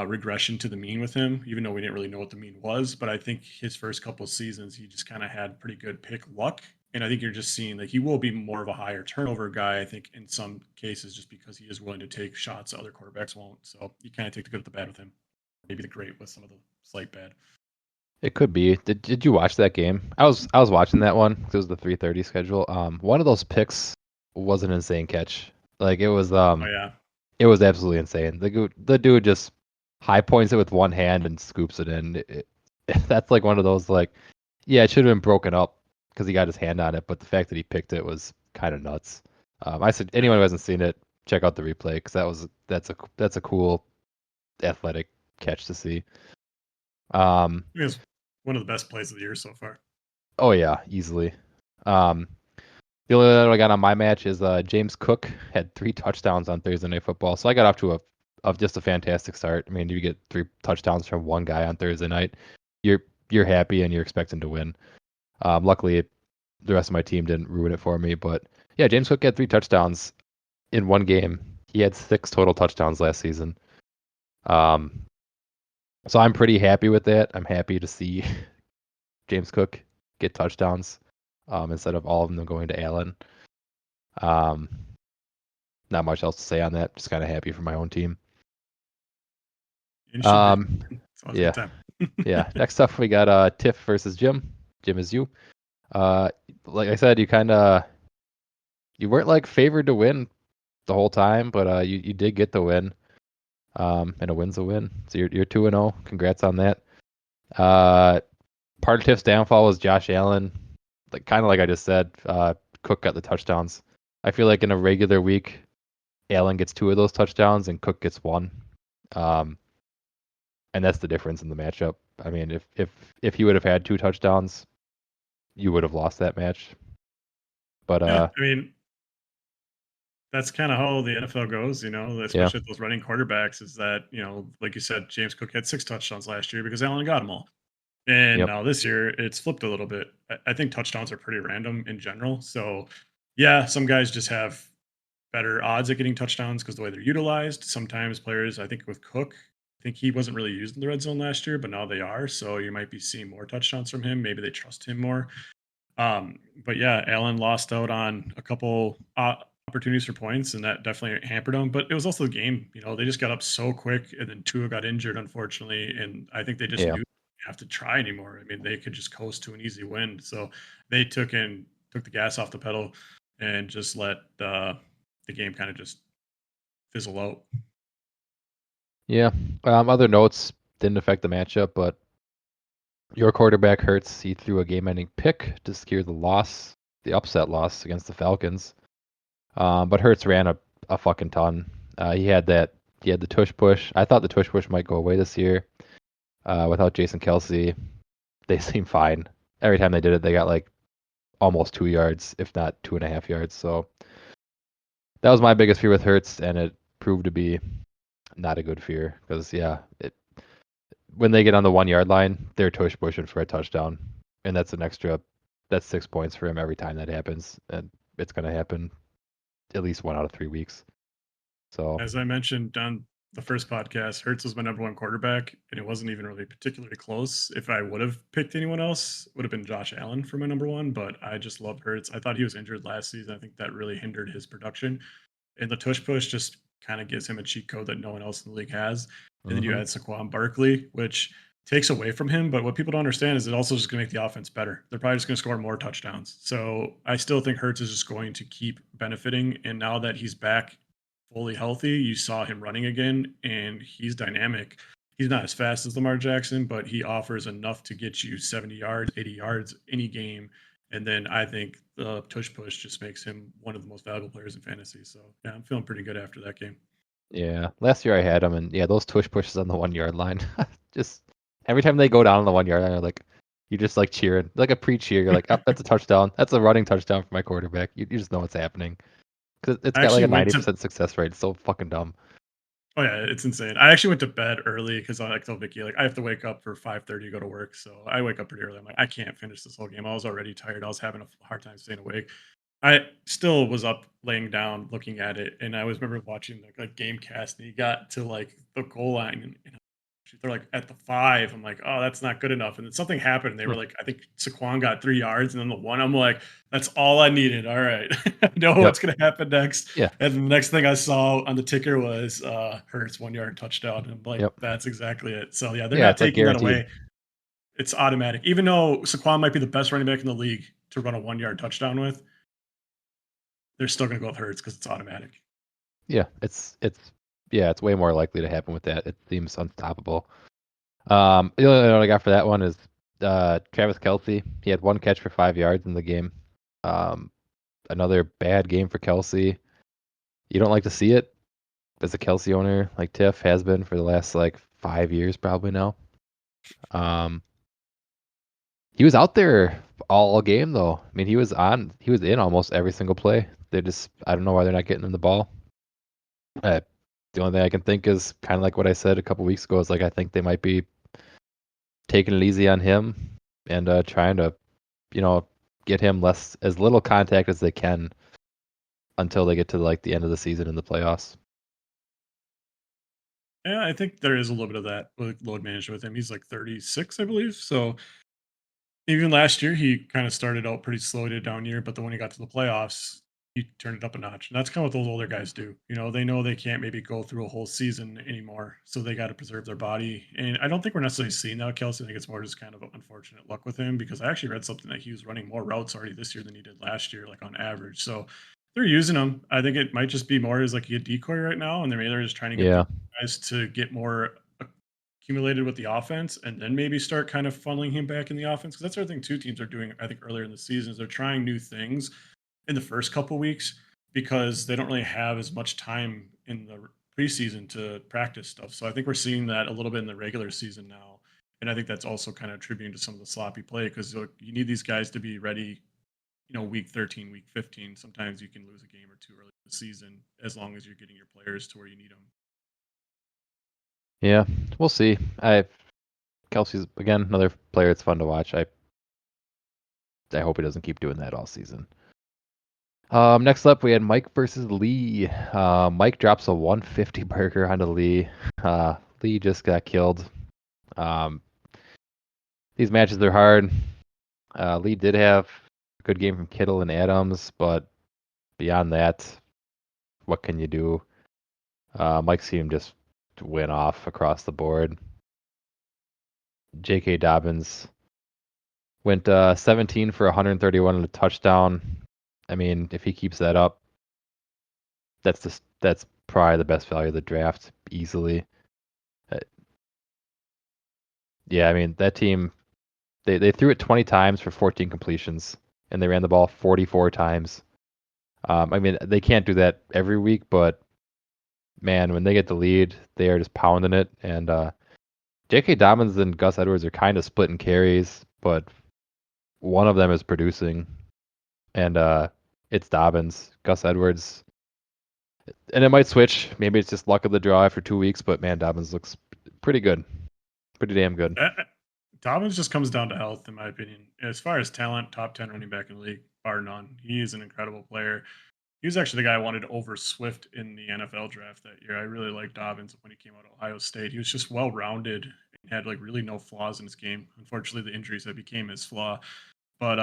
regression to the mean with him, even though we didn't really know what the mean was. But I think his first couple of seasons, he just kind of had pretty good pick luck. And I think you're just seeing that he will be more of a higher turnover guy, I think, in some cases, just because he is willing to take shots other quarterbacks won't. So you kind of take the good with the bad with him. Maybe the great with some of the slight bad. It could be. Did you watch that game? I was watching that one because it was the 3:30 schedule. One of those picks was an insane catch. Like it was Oh, yeah. it was absolutely insane. The dude just high points it with one hand and scoops it in. That's like one of those like, yeah, it should have been broken up because he got his hand on it, but the fact that he picked it was kind of nuts. I said anyone who hasn't seen it, check out the replay because that's a cool athletic catch to see. I think it's one of the best plays of the year so far. Oh yeah, easily. The only other I got on my match is James Cook had 3 touchdowns on Thursday Night Football, so I got off to just a fantastic start. I mean, you get 3 touchdowns from one guy on Thursday night, you're happy and you're expecting to win. Luckily, the rest of my team didn't ruin it for me, but yeah, James Cook had 3 touchdowns. in one game. He had 6 total touchdowns last season. So I'm pretty happy with that. I'm happy to see James Cook get touchdowns instead of all of them going to Allen. Not much else to say on that. Just kind of happy for my own team. It should be. It's always a Yeah. good time. Yeah. Next up, we got Tiff versus Jim. Jim is you. Like I said, you weren't like favored to win the whole time, but you did get the win. And a win's a win. So you're 2-0. Congrats on that. Part of Tiff's downfall was Josh Allen. Like kind of like I just said, Cook got the touchdowns. I feel like in a regular week, Allen gets 2 of those touchdowns and Cook gets 1. And that's the difference in the matchup. I mean, if he would have had 2 touchdowns, you would have lost that match. But Yeah, I mean, that's kind of how the NFL goes, especially with those running quarterbacks. Is that like you said, James Cook had 6 touchdowns last year because Allen got them all. And Yep. now this year, it's flipped a little bit. I think touchdowns are pretty random in general. So, yeah, some guys just have better odds at getting touchdowns because the way they're utilized. Sometimes players, I think with Cook, I think he wasn't really used in the red zone last year, but now they are. So you might be seeing more touchdowns from him. Maybe they trust him more. But yeah, Allen lost out on a couple opportunities for points, and that definitely hampered him. But it was also the game. They just got up so quick, and then Tua got injured, unfortunately, and I think they just knew they have to try anymore. I mean, they could just coast to an easy win, so they took the gas off the pedal and just let the game kind of just fizzle out. Yeah. Other notes didn't affect the matchup, but your quarterback Hurts. He threw a game-ending pick to secure the upset loss against the Falcons. But Hurts ran a fucking ton. He had the tush push. I thought the tush push might go away this year. Without Jason Kelce, they seem fine. Every time they did it, they got like almost 2 yards, if not 2.5 yards. So that was my biggest fear with Hurts, and it proved to be not a good fear because when they get on the 1 yard line, they're tush pushing for a touchdown, and that's 6 points for him every time that happens, and it's gonna happen at least 1 out of 3 weeks. So as I mentioned on the first podcast, Hurts was my number 1 quarterback, and it wasn't even really particularly close. If I would have picked anyone else, it would have been Josh Allen for my number 1, but I just love Hurts. I thought he was injured last season. I think that really hindered his production. And the tush push just kind of gives him a cheat code that no one else in the league has. And then you add Saquon Barkley, which takes away from him. But what people don't understand is it also just going to make the offense better. They're probably just going to score more touchdowns. So I still think Hurts is just going to keep benefiting. And now that he's back fully healthy, you saw him running again, and he's dynamic. He's not as fast as Lamar Jackson, but he offers enough to get you 70 yards, 80 yards any game. And then I think the tush push just makes him one of the most valuable players in fantasy. So yeah, I'm feeling pretty good after that game. Yeah, last year I had him, and yeah, those tush pushes on the 1 yard line, just every time they go down on the 1 yard line, you just like cheering, like a pre-cheer. You're like, oh, that's a touchdown. That's a running touchdown for my quarterback. You just know what's happening because it's got like a 90% success rate. It's so fucking dumb. Oh yeah, it's insane. I actually went to bed early because I told Vicky I have to wake up for 5:30 to go to work. So I wake up pretty early. I'm like, I can't finish this whole game. I was already tired. I was having a hard time staying awake. I still was up laying down looking at it, and I always remember watching like game cast, and he got to like the goal line, and they're like at the 5. I'm like, oh, that's not good enough. And then something happened. And they were like, I think Saquon got 3 yards, and then the 1. I'm like, that's all I needed. All right, I know what's gonna happen next. Yeah. And the next thing I saw on the ticker was Hurts 1 yard touchdown. And I'm like, that's exactly it. So yeah, they're not taking that away. It's automatic. Even though Saquon might be the best running back in the league to run a 1 yard touchdown with, they're still going to go with Hurts because it's automatic. Yeah, it's way more likely to happen with that. It seems unstoppable. The only note I got for that one is Travis Kelce. He had 1 catch for 5 yards in the game. Another bad game for Kelce. You don't like to see it as a Kelce owner, like Tiff has been for the last like 5 years probably now. He was out there all game though. I mean, he was in almost every single play. I don't know why they're not getting him the ball. The only thing I can think is kind of like what I said a couple weeks ago is like I think they might be taking it easy on him and trying to, get him as little contact as they can until they get to like the end of the season in the playoffs. Yeah, I think there is a little bit of that with load management with him. He's like 36, I believe. So even last year, he kind of started out pretty slow to a down year, but then when he got to the playoffs, he turned it up a notch. And that's kind of what those older guys do. You know, they know they can't maybe go through a whole season anymore, so they got to preserve their body. And I don't think we're necessarily seeing that with Kelsey. I think it's more just kind of unfortunate luck with him because I actually read something that he was running more routes already this year than he did last year, like on average. So they're using him. I think it might just be more as like a decoy right now, and they're just trying to get Yeah. these guys to get more accumulated with the offense and then maybe start kind of funneling him back in the offense. Because that's the other thing two teams are doing, I think, earlier in the season is they're trying new things in the first couple weeks because they don't really have as much time in the preseason to practice stuff. So I think we're seeing that a little bit in the regular season now. And I think that's also kind of attributing to some of the sloppy play because you need these guys to be ready, week 13, week 15. Sometimes you can lose a game or two early in the season as long as you're getting your players to where you need them. Yeah, we'll see. Kelsey's again another player. It's fun to watch. I hope he doesn't keep doing that all season. Next up, we had Mike versus Lee. Mike drops a 150 burger onto Lee. Lee just got killed. These matches are hard. Lee did have a good game from Kittle and Adams, but beyond that, what can you do? Mike's team just went off across the board. J.K. Dobbins went 17 for 131 and a touchdown. I mean, if he keeps that up, that's probably the best value of the draft easily. Yeah, I mean that team they threw it 20 times for 14 completions and they ran the ball 44 times. I mean they can't do that every week, but man, when they get the lead, they are just pounding it. And J.K. Dobbins and Gus Edwards are kind of splitting carries, but one of them is producing, and it's Dobbins. Gus Edwards, and it might switch. Maybe it's just luck of the draw after 2 weeks, but man, Dobbins looks pretty good, pretty damn good. Dobbins just comes down to health, in my opinion. As far as talent, top 10 running back in the league, bar none. He is an incredible player. He was actually the guy I wanted over Swift in the NFL draft that year. I really liked Dobbins when he came out of Ohio State. He was just well rounded and had like really no flaws in his game. Unfortunately, the injuries that became his flaw. But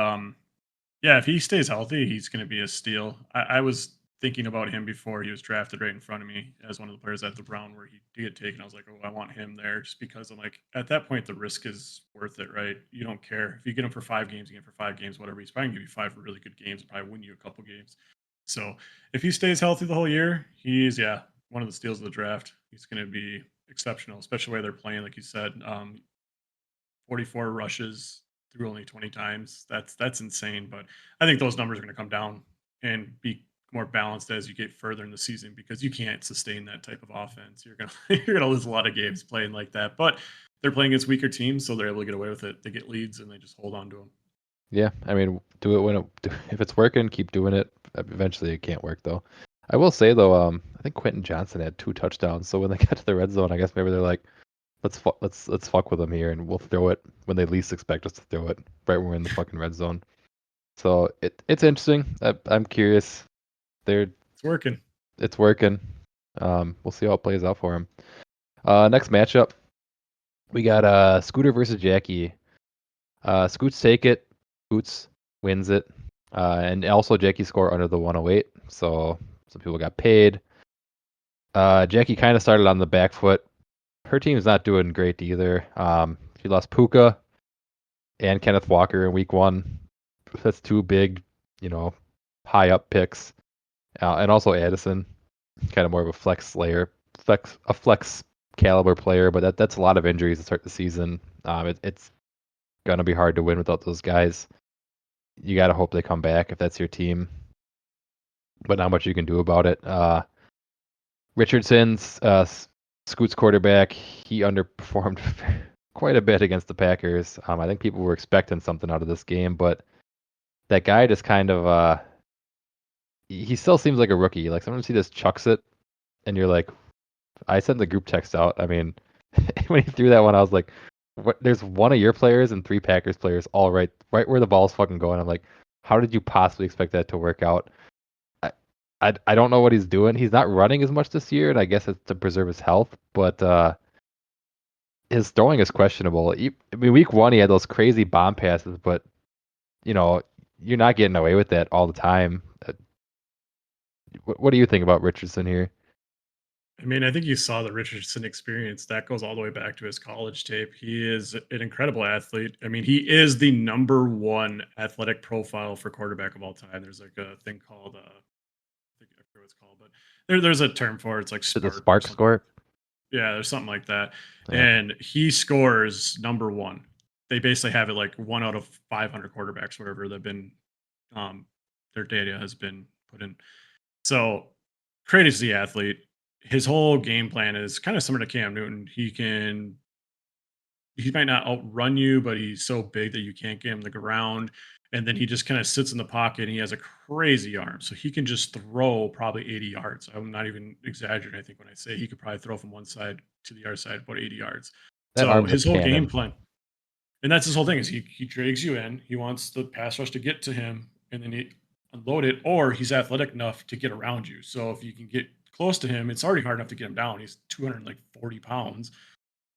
yeah, if he stays healthy, he's going to be a steal. I was thinking about him before he was drafted right in front of me as one of the players at the Brown where he did get taken. I was like, oh, I want him there just because I'm like, at that point, the risk is worth it, right? You don't care. If you get him for 5 games, you get him for 5 games, whatever. He's probably going to give you 5 really good games and probably win you a couple games. So if he stays healthy the whole year, he's, yeah, one of the steals of the draft. He's going to be exceptional, especially where they're playing, like you said. 44 rushes through only 20 times. That's insane. But I think those numbers are going to come down and be more balanced as you get further in the season because you can't sustain that type of offense. You're gonna you're gonna lose a lot of games playing like that. But they're playing against weaker teams, so they're able to get away with it. They get leads and they just hold on to them. Yeah, I mean, do it if it's working, keep doing it. Eventually, it can't work though. I will say though, I think Quentin Johnson had 2 touchdowns. So when they got to the red zone, I guess maybe they're like, let's fuck with them here, and we'll throw it when they least expect us to throw it, right when we're in the fucking red zone. So it's interesting. I'm curious. It's working. It's working. We'll see how it plays out for him. Next matchup, we got Scooter versus Jackie. Scoots take it. Scoots wins it. And also Jackie score under the 108. So some people got paid. Jackie kind of started on the back foot. Her team's not doing great either. She lost Puka and Kenneth Walker in week 1. That's 2 big, high up picks. And also Addison, kind of more of a flex caliber player, but that's a lot of injuries to start the season. It's gonna be hard to win without those guys. You gotta hope they come back if that's your team, but not much you can do about it. Richardson's Scoot's quarterback, he underperformed quite a bit against the Packers. I think people were expecting something out of this game, but that guy just kind of he still seems like a rookie. Like sometimes he just chucks it, and you're like, I sent the group text out. I mean, when he threw that one, I was like, what? There's one of your players and 3 Packers players all right where the ball's fucking going. I'm like, how did you possibly expect that to work out? I don't know what he's doing. He's not running as much this year, and I guess it's to preserve his health. But his throwing is questionable. I mean, week 1 he had those crazy bomb passes, but you know you're not getting away with that all the time. What do you think about Richardson here? I mean, I think you saw the Richardson experience. That goes all the way back to his college tape. He is an incredible athlete. I mean, he is the number one athletic profile for quarterback of all time. There's like a thing called, I forget what it's called, but there's a term for it. It's like The SPART or spark something. score? Yeah, there's something like that. Yeah. And he scores number one. They basically have it like 1 out of 500 quarterbacks, whatever they've been, um, their data has been put in. So crazy athlete. His whole game plan is kind of similar to Cam Newton. He might not outrun you, but he's so big that you can't get him the ground. And then he just kind of sits in the pocket and he has a crazy arm. So he can just throw probably 80 yards. I'm not even exaggerating, I think, when I say he could probably throw from one side to the other side about 80 yards. That So arm's a his whole game cannon. plan, and that's his whole thing, is he drags you in. He wants the pass rush to get to him and then he unload it, or he's athletic enough to get around you. So if you can get close to him, it's already hard enough to get him down. He's 240 pounds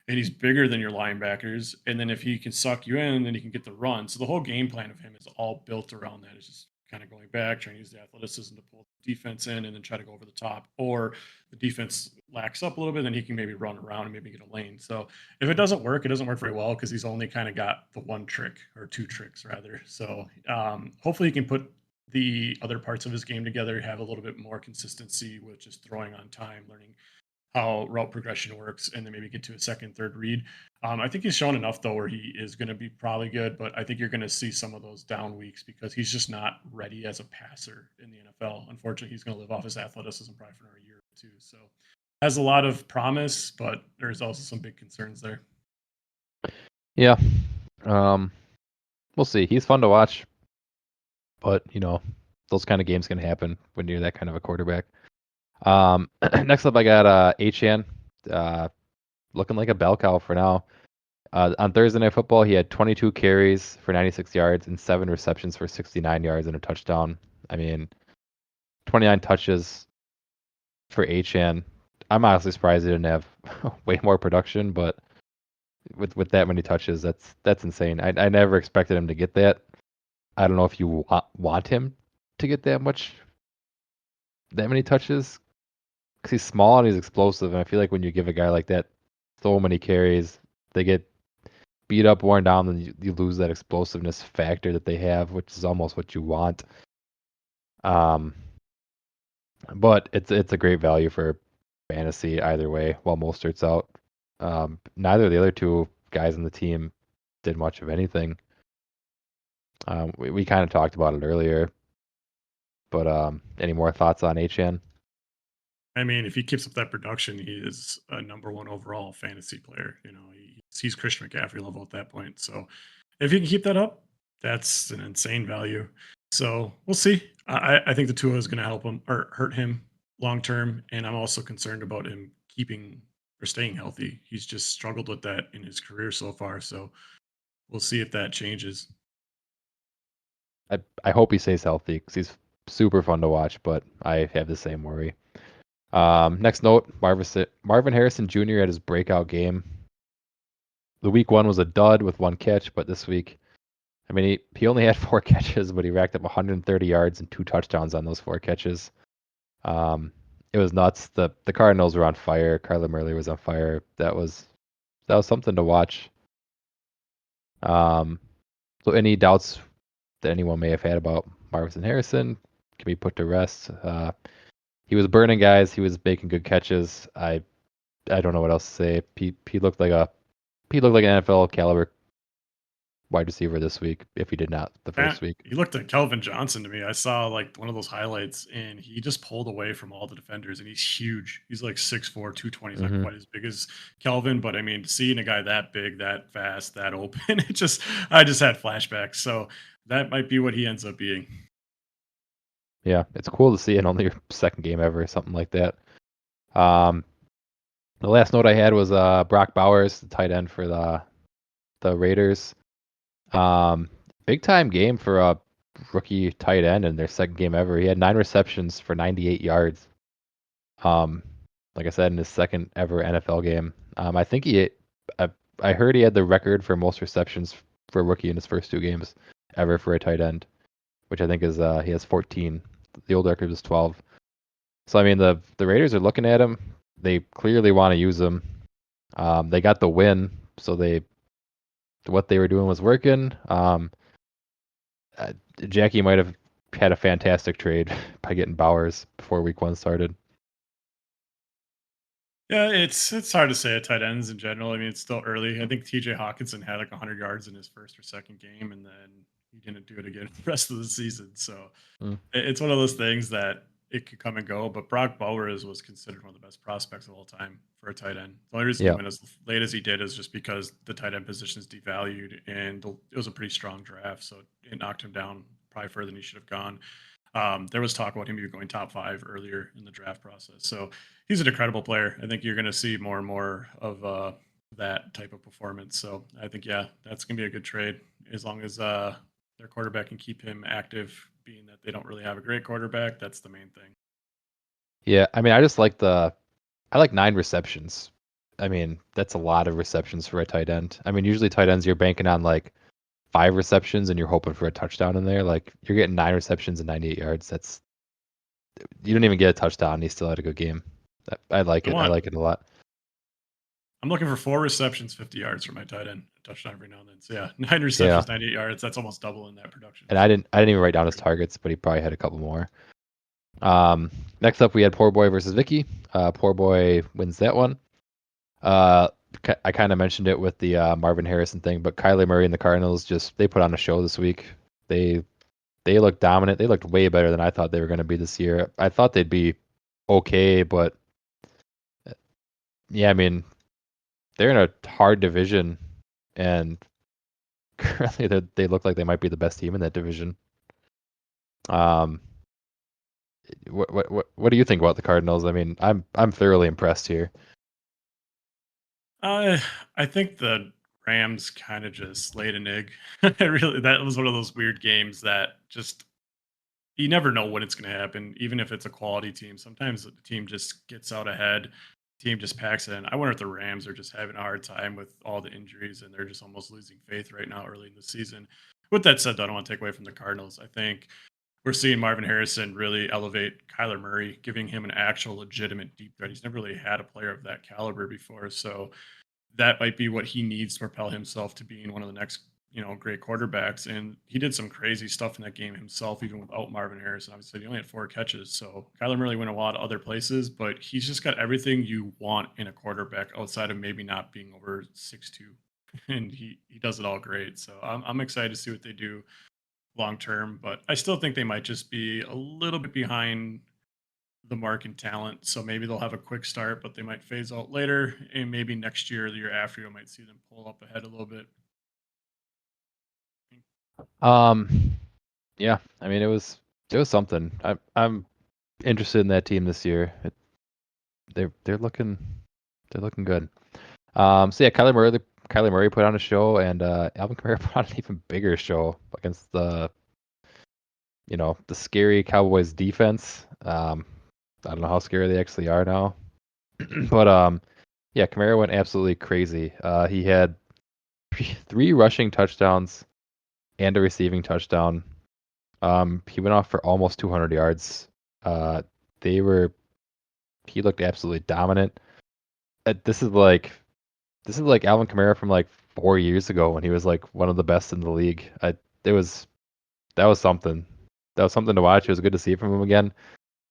and he's bigger than your linebackers. And then if he can suck you in, then he can get the run. So the whole game plan of him is all built around that. It's just kind of going back, trying to use the athleticism to pull the defense in and then try to go over the top. Or the defense lacks up a little bit, then he can maybe run around and maybe get a lane. So if it doesn't work, it doesn't work very well because he's only kind of got the one trick, or two tricks rather. So hopefully he can put the other parts of his game together, have a little bit more consistency with just throwing on time, learning how route progression works, and then maybe get to a second, third read. I think he's shown enough though where he is going to be probably good, but I think you're going to see some of those down weeks because he's just not ready as a passer in the NFL. Unfortunately, he's going to live off his athleticism probably for another year or two. So has a lot of promise, but there's also some big concerns there. Yeah. We'll see. He's fun to watch, but those kind of games can happen when you're that kind of a quarterback. Next up, I got Achan, looking like a bell cow for now. On Thursday Night Football, he had 22 carries for 96 yards and 7 receptions for 69 yards and a touchdown. I mean, 29 touches for Achan. I'm honestly surprised he didn't have way more production, but with that many touches, that's insane. I never expected him to get that. I don't know if you want him to get that many touches, because he's small and he's explosive, and I feel like when you give a guy like that so many carries, they get beat up, worn down, then you lose that explosiveness factor that they have, which is almost what you want. But it's a great value for fantasy either way. While Mostert's out, neither of the other two guys on the team did much of anything. We kind of talked about it earlier, but any more thoughts on Achan? I mean, if he keeps up that production, he is a number one overall fantasy player. He's Christian McCaffrey level at that point. So if he can keep that up, that's an insane value. So we'll see. I think the Tua is going to help him or hurt him long term, and I'm also concerned about him keeping or staying healthy. He's just struggled with that in his career so far. So we'll see if that changes. I hope he stays healthy because he's super fun to watch, but I have the same worry. Next note, Marvin Harrison Jr. had his breakout game. The week 1 was a dud with 1 catch, but this week, I mean, he only had 4 catches, but he racked up 130 yards and 2 touchdowns on those 4 catches. It was nuts. The Cardinals were on fire. Kyler Murray was on fire. That was something to watch. So any doubts that anyone may have had about Marvin Harrison can be put to rest. He was burning guys. He was making good catches. I don't know what else to say. He looked like an NFL caliber wide receiver this week, if he did not the first week. He looked like Kelvin Johnson to me. I saw like one of those highlights, and he just pulled away from all the defenders, and he's huge. He's like 6'4", 220. He's not quite as big as Kelvin, but I mean, seeing a guy that big, that fast, that open, I just had flashbacks. So that might be what he ends up being. Yeah, it's cool to see in only your second game ever, something like that. The last note I had was Brock Bowers, the tight end for the Raiders. Big time game for rookie tight end in their second game ever. He had 9 receptions for 98 yards. Like I said, in his second ever NFL game. I think I heard he had the record for most receptions for a rookie in his first 2 games ever for a tight end, which I think is he has 14. The old record was 12. So I mean the Raiders are looking at him. They clearly want to use him. They got the win, so what they were doing was working. Jackie might have had a fantastic trade by getting Bowers before Week 1 started. Yeah, it's hard to say at tight ends in general. I mean, it's still early. I think TJ Hawkinson had like 100 yards in his first or second game, and then he didn't do it again the rest of the season. So Mm. it's one of those things that it could come and go. But Brock Bowers was considered one of the best prospects of all time for a tight end. The only reason he Yeah. went as late as he did is just because the tight end position is devalued, and it was a pretty strong draft, so it knocked him down probably further than he should have gone. There was talk about him even going top 5 earlier in the draft process. So he's an incredible player. I think you're going to see more and more of that type of performance. So I think, yeah, that's going to be a good trade as long as their quarterback can keep him active, being that they don't really have a great quarterback. That's the main thing. Yeah, I mean, I like 9 receptions. I mean, that's a lot of receptions for a tight end. I mean, usually tight ends you're banking on like 5 receptions and you're hoping for a touchdown in there. Like you're getting 9 receptions and 98 yards. You don't even get a touchdown. He still had a good game. I like it. I like it a lot. I'm looking for 4 receptions, 50 yards for my tight end, a touchdown every now and then. So yeah, 9 receptions, 98 yards. That's almost double in that production. And I didn't even write down his targets, but he probably had a couple more. Next up, we had Poor Boy versus Vicky. Poor Boy wins that one. I kind of mentioned it with the Marvin Harrison thing, but Kyler Murray and the Cardinals they put on a show this week. They looked dominant. They looked way better than I thought they were going to be this year. I thought they'd be okay, but yeah, I mean, they're in a hard division, and currently they look like they might be the best team in that division. What do you think about the Cardinals? I mean, I'm thoroughly impressed here. I think the Rams kind of just laid an egg. That was one of those weird games that just you never know when it's going to happen. Even if it's a quality team, sometimes the team just gets out ahead. Team just packs it in. I wonder if the Rams are just having a hard time with all the injuries and they're just almost losing faith right now early in the season. With that said, though, I don't want to take away from the Cardinals. I think we're seeing Marvin Harrison really elevate Kyler Murray, giving him an actual legitimate deep threat. He's never really had a player of that caliber before. So that might be what he needs to propel himself to being one of the next, great quarterbacks. And he did some crazy stuff in that game himself, even without Marvin Harrison. Obviously, he only had 4 catches. So Kyler Murray went a lot of other places, but he's just got everything you want in a quarterback outside of maybe not being over 6'2". And he does it all great. So I'm excited to see what they do long term, but I still think they might just be a little bit behind the mark in talent. So maybe they'll have a quick start, but they might phase out later. And maybe next year or the year after, you might see them pull up ahead a little bit. Yeah, I mean it was something. I'm interested in that team this year. They're looking good. So yeah, Kyler Murray put on a show, and Alvin Kamara put on an even bigger show against the scary Cowboys defense. I don't know how scary they actually are now, but yeah, Kamara went absolutely crazy. He had 3 rushing touchdowns and a receiving touchdown. He went off for almost 200 yards. He looked absolutely dominant. This is like Alvin Kamara from like 4 years ago when he was like one of the best in the league. It was That was something. That was something to watch. It was good to see from him again.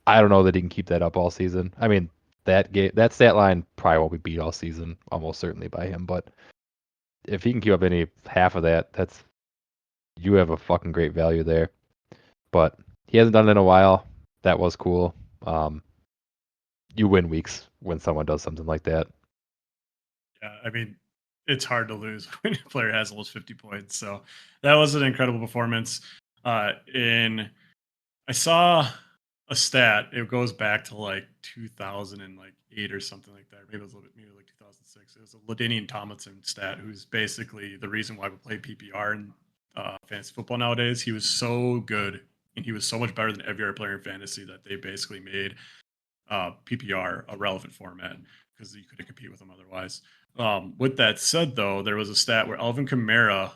I don't know that he can keep that up all season. I mean, that stat line probably won't be beat all season, almost certainly by him. But if he can keep up any half of that, you have a fucking great value there. But he hasn't done it in a while. That was cool. You win weeks when someone does something like that. Yeah, I mean, it's hard to lose when a player has almost 50 points. So that was an incredible performance. I saw a stat. It goes back to like 2008 or something like that. Maybe it was a little bit, maybe like 2006. It was a Ladinian Tomlinson stat, who's basically the reason why we play PPR in fantasy football nowadays. He was so good, and he was so much better than every other player in fantasy that they basically made PPR a relevant format because you couldn't compete with him otherwise. With that said, though, there was a stat where Alvin Kamara,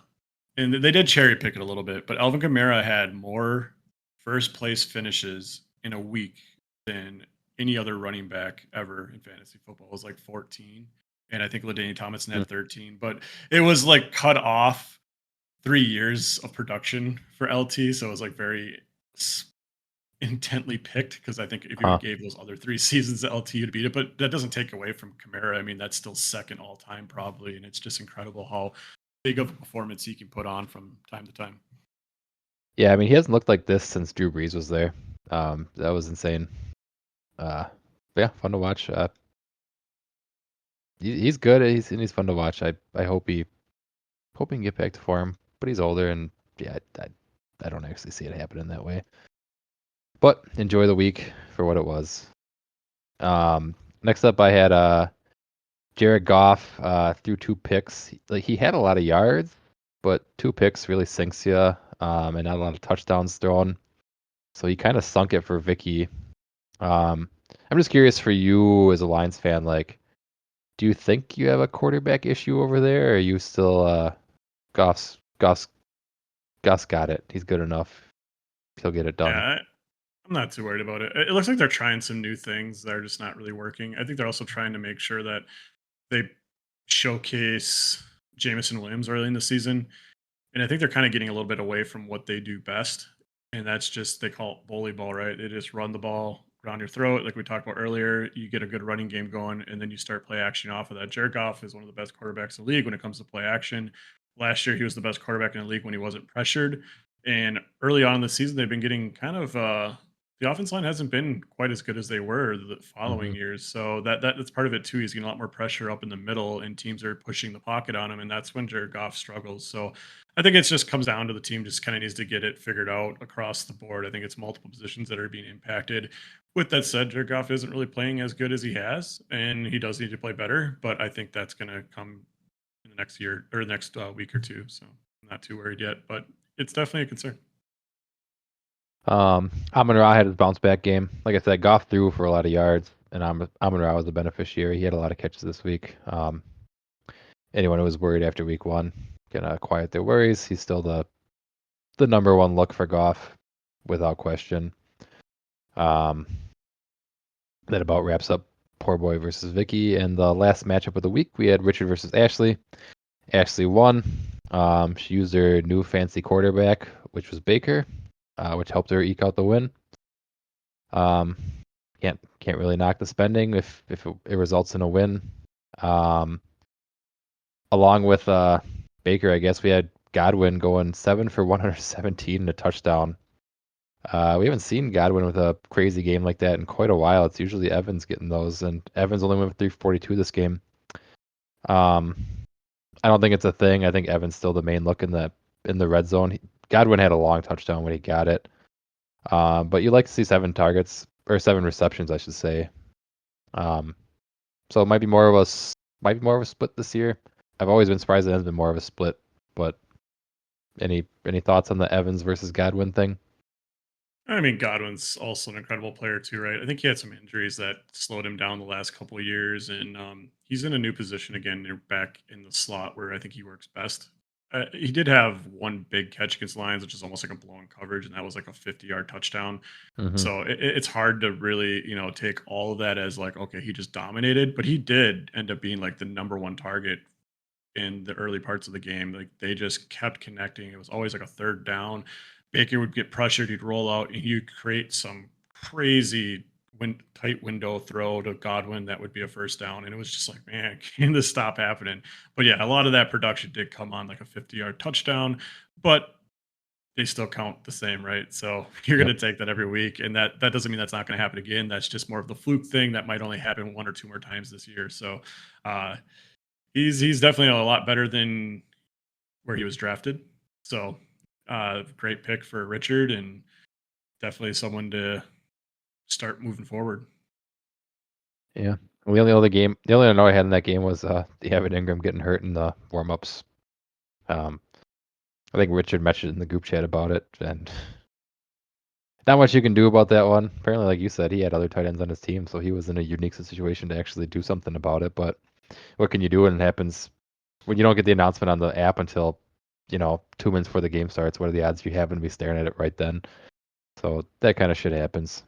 and they did cherry pick it a little bit, but Alvin Kamara had more first place finishes in a week than any other running back ever in fantasy football. It was like 14. And I think LaDainian Tomlinson had 13, but it was like cut off 3 years of production for LT. So it was like very intently picked because I think if you Huh. gave those other 3 seasons to LT to beat it, but that doesn't take away from Kamara. I mean, that's still second all time probably, and it's just incredible how big of a performance he can put on from time to time. Yeah, I mean, he hasn't looked like this since Drew Brees was there. That was insane. Yeah, fun to watch. He's good. He's fun to watch. I hope he can get back to form, but he's older, and yeah, I don't actually see it happening that way. But enjoy the week for what it was. Next up, I had Jared Goff threw 2 picks. He had a lot of yards, but 2 picks really sinks you, and not a lot of touchdowns thrown. So he kind of sunk it for Vicky. I'm just curious for you as a Lions fan, like, do you think you have a quarterback issue over there, or are you still Goff's got it. He's good enough. He'll get it done. Yeah, I'm not too worried about it. It looks like they're trying some new things that are just not really working. I think they're also trying to make sure that they showcase Jamison Williams early in the season. And I think they're kind of getting a little bit away from what they do best. And that's just, they call it bully ball, right? They just run the ball around your throat. Like we talked about earlier, you get a good running game going, and then you start play action off of that. Jared Goff is one of the best quarterbacks in the league when it comes to play action. Last year, he was the best quarterback in the league when he wasn't pressured. And early on in the season, they've been getting kind of the offense line hasn't been quite as good as they were the following Mm-hmm. years. So that's part of it too. He's getting a lot more pressure up in the middle, and teams are pushing the pocket on him, and that's when Jared Goff struggles. So I think it just comes down to the team just kind of needs to get it figured out across the board. I think it's multiple positions that are being impacted. With that said, Jared Goff isn't really playing as good as he has, and he does need to play better. But I think that's going to come in the next year or next week or two. So I'm not too worried yet, but it's definitely a concern. Amon-Ra had his bounce back game. Like I said, Goff threw for a lot of yards, and Amon-Ra was the beneficiary. He had a lot of catches this week. Anyone who was worried after week 1 can quiet their worries. He's still the number 1 look for Goff, without question. That about wraps up Poor Boy versus Vicky. And the last matchup of the week, we had Richard versus Ashley. Ashley won. She used her new fancy quarterback, which was Baker, which helped her eke out the win. Can't really knock the spending if it results in a win. Along with Baker, I guess we had Godwin going 7 for 117 and a touchdown. We haven't seen Godwin with a crazy game like that in quite a while. It's usually Evans getting those, and Evans only went for 342 this game. I don't think it's a thing. I think Evans still the main look in the red zone. Godwin had a long touchdown when he got it. But you like to see 7 targets or 7 receptions, I should say. So it might be more of a split this year. I've always been surprised it hasn't been more of a split. But any thoughts on the Evans versus Godwin thing? I mean, Godwin's also an incredible player too, right? I think he had some injuries that slowed him down the last couple of years, and he's in a new position again. They're back in the slot where I think he works best. He did have one big catch against Lions, which is almost like a blown coverage, and that was like a 50-yard touchdown. Mm-hmm. So it's hard to really, take all of that as like, okay, he just dominated, but he did end up being like the number 1 target in the early parts of the game. Like they just kept connecting. It was always like a third down. Baker would get pressured, he'd roll out, and he'd create some crazy tight window throw to Godwin that would be a first down. And it was just like, man, can this stop happening? But yeah, a lot of that production did come on like a 50-yard touchdown, but they still count the same, right? So you're going to take that every week, and that doesn't mean that's not going to happen again. That's just more of the fluke thing that might only happen 1 or 2 more times this year. So he's definitely a lot better than where he was drafted. So great pick for Richard, and definitely someone to start moving forward. Yeah. The only note I had in that game was Evan Ingram getting hurt in the warm-ups. That I think Richard mentioned in the group chat about it, and not much you can do about that one. Apparently, like you said, he had other tight ends on his team, so he was in a unique situation to actually do something about it. But what can you do when it happens when you don't get the announcement on the app until 2 minutes before the game starts? What are the odds you happen to be staring at it right then? So that kind of shit happens.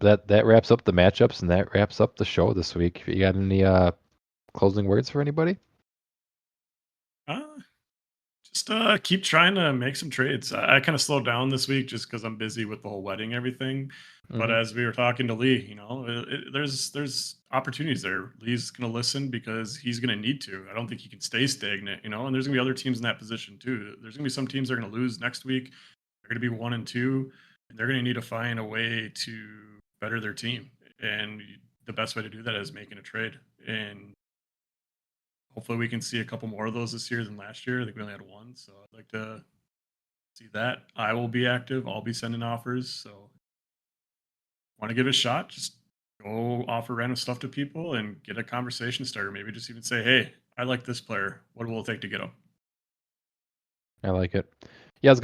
That wraps up the matchups, and that wraps up the show this week. You got any closing words for anybody? Uh, just keep trying to make some trades. I kind of slowed down this week just because I'm busy with the whole wedding everything. But Mhm. as we were talking to Lee, there's opportunities there. Lee's gonna listen because he's gonna need to. I don't think he can stay stagnant, and there's gonna be other teams in that position too. There's gonna be some teams that are gonna lose next week. They're gonna be 1-2, and they're gonna need to find a way to better their team. And the best way to do that is making a trade. And hopefully we can see a couple more of those this year than last year. I think we only had one, so I'd like to see that. I will be active. I'll be sending offers. So want to give it a shot? Just go offer random stuff to people and get a conversation starter. Maybe just even say, "Hey, I like this player. What will it take to get him?" I like it. Yeah, I was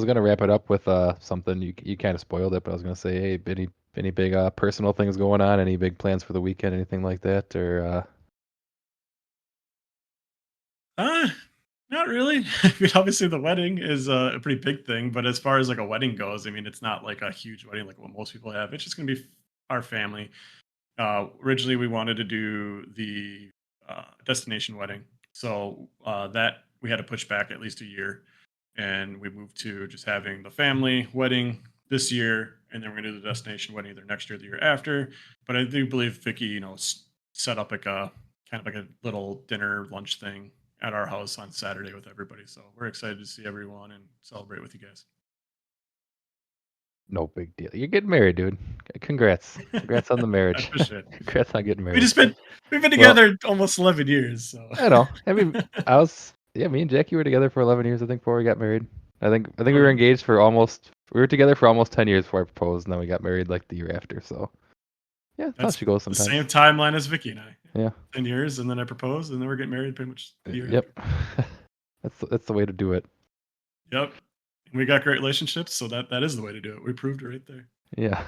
gonna wrap it up with something. You kind of spoiled it, but I was gonna say, hey, any big personal things going on? Any big plans for the weekend? Anything like that? Or Uh, Not really. I mean, obviously the wedding is a pretty big thing, but as far as like a wedding goes, I mean, it's not like a huge wedding like what most people have. It's just gonna be our family. Originally, we wanted to do the destination wedding, so that we had to push back at least a year, and we moved to just having the family wedding this year, and then we're gonna do the destination wedding either next year or the year after. But I do believe Vicky, set up like a kind of like a little dinner lunch thing at our house on Saturday with everybody. So we're excited to see everyone and celebrate with you guys. no big deal. You're getting married, dude. Congrats. Congrats on the I marriage. appreciate it. Congrats on getting We married. just been we've been Well, together almost 11 years, so I know. I mean, me and Jackie were together for 11 years, I think, before we got married. I think we were really engaged we were together for almost 10 years before I proposed, and then we got married like the year after. So yeah, that's how that's she goes the sometimes. same timeline as Vicky and I. Yeah. 10 years, and then I proposed, and then we're getting married pretty much the year Yep. after. That's the way to do it. Yep. And we got great relationships, so that is the way to do it. We proved it right there. Yeah.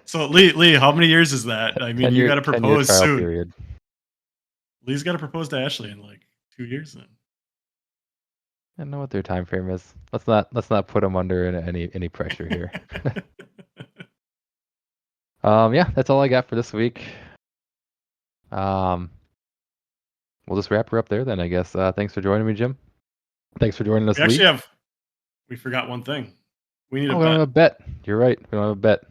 So Lee, how many years is that? I mean, 10 you year got to 10-year propose trial soon. period. Lee's got to propose to Ashley in like 2 years then. I don't know what their time frame is. Let's not put them under any pressure here. Yeah, that's all I got for this week. Um, we'll just wrap her up there then, I guess. Thanks for joining me, Jim. Thanks for joining us, we Lee. actually have we forgot one thing. We need a We don't bet. have a bet. You're right. We don't have a bet.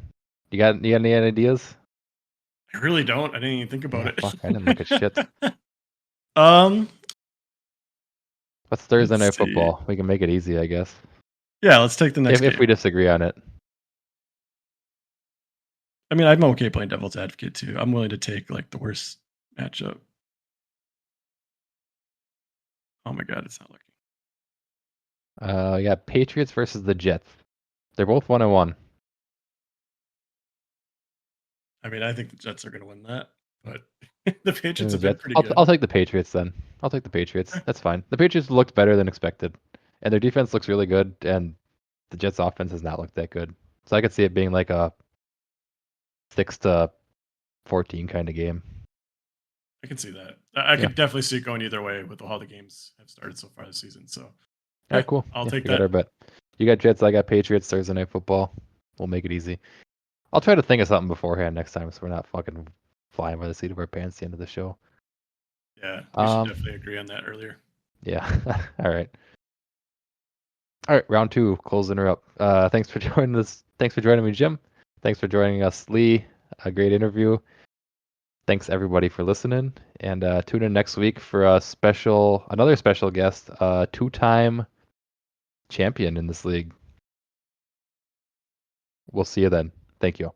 You got any ideas? I really don't. I didn't even think about Yeah, it. fuck, I didn't look at shit. um, What's Thursday let's night see. football? We can make it easy, I guess. Yeah, let's take the next If game. we disagree on it. I mean, I'm okay playing devil's advocate too. I'm willing to take like the worst matchup. Oh my god, it's not looking. Yeah, Patriots versus the Jets. They're both 1-1. I mean, I think the Jets are going to win that, but the Patriots The have been Jets. pretty I'll good. I'll take the Patriots then. I'll take the Patriots. That's fine. The Patriots looked better than expected, and their defense looks really good, and the Jets' offense has not looked that good. So I could see it being like a 6-14 kind of game. I can see that. I Yeah. could definitely see it going either way with how the games have started so far this season. So, All yeah, right, cool. I'll Yeah, take we got that. our bet. You got Jets. I got Patriots. Thursday night football. We'll make it easy. I'll try to think of something beforehand next time, so we're not fucking flying by the seat of our pants at the end of the show. Yeah, we should definitely agree on that earlier. Yeah. All right. All right, round two, closing her up. Thanks for joining us. Thanks for joining me, Jim. Thanks for joining us, Lee. A great interview. Thanks everybody for listening, and tune in next week for another special guest, two-time champion in this league. We'll see you then. Thank you.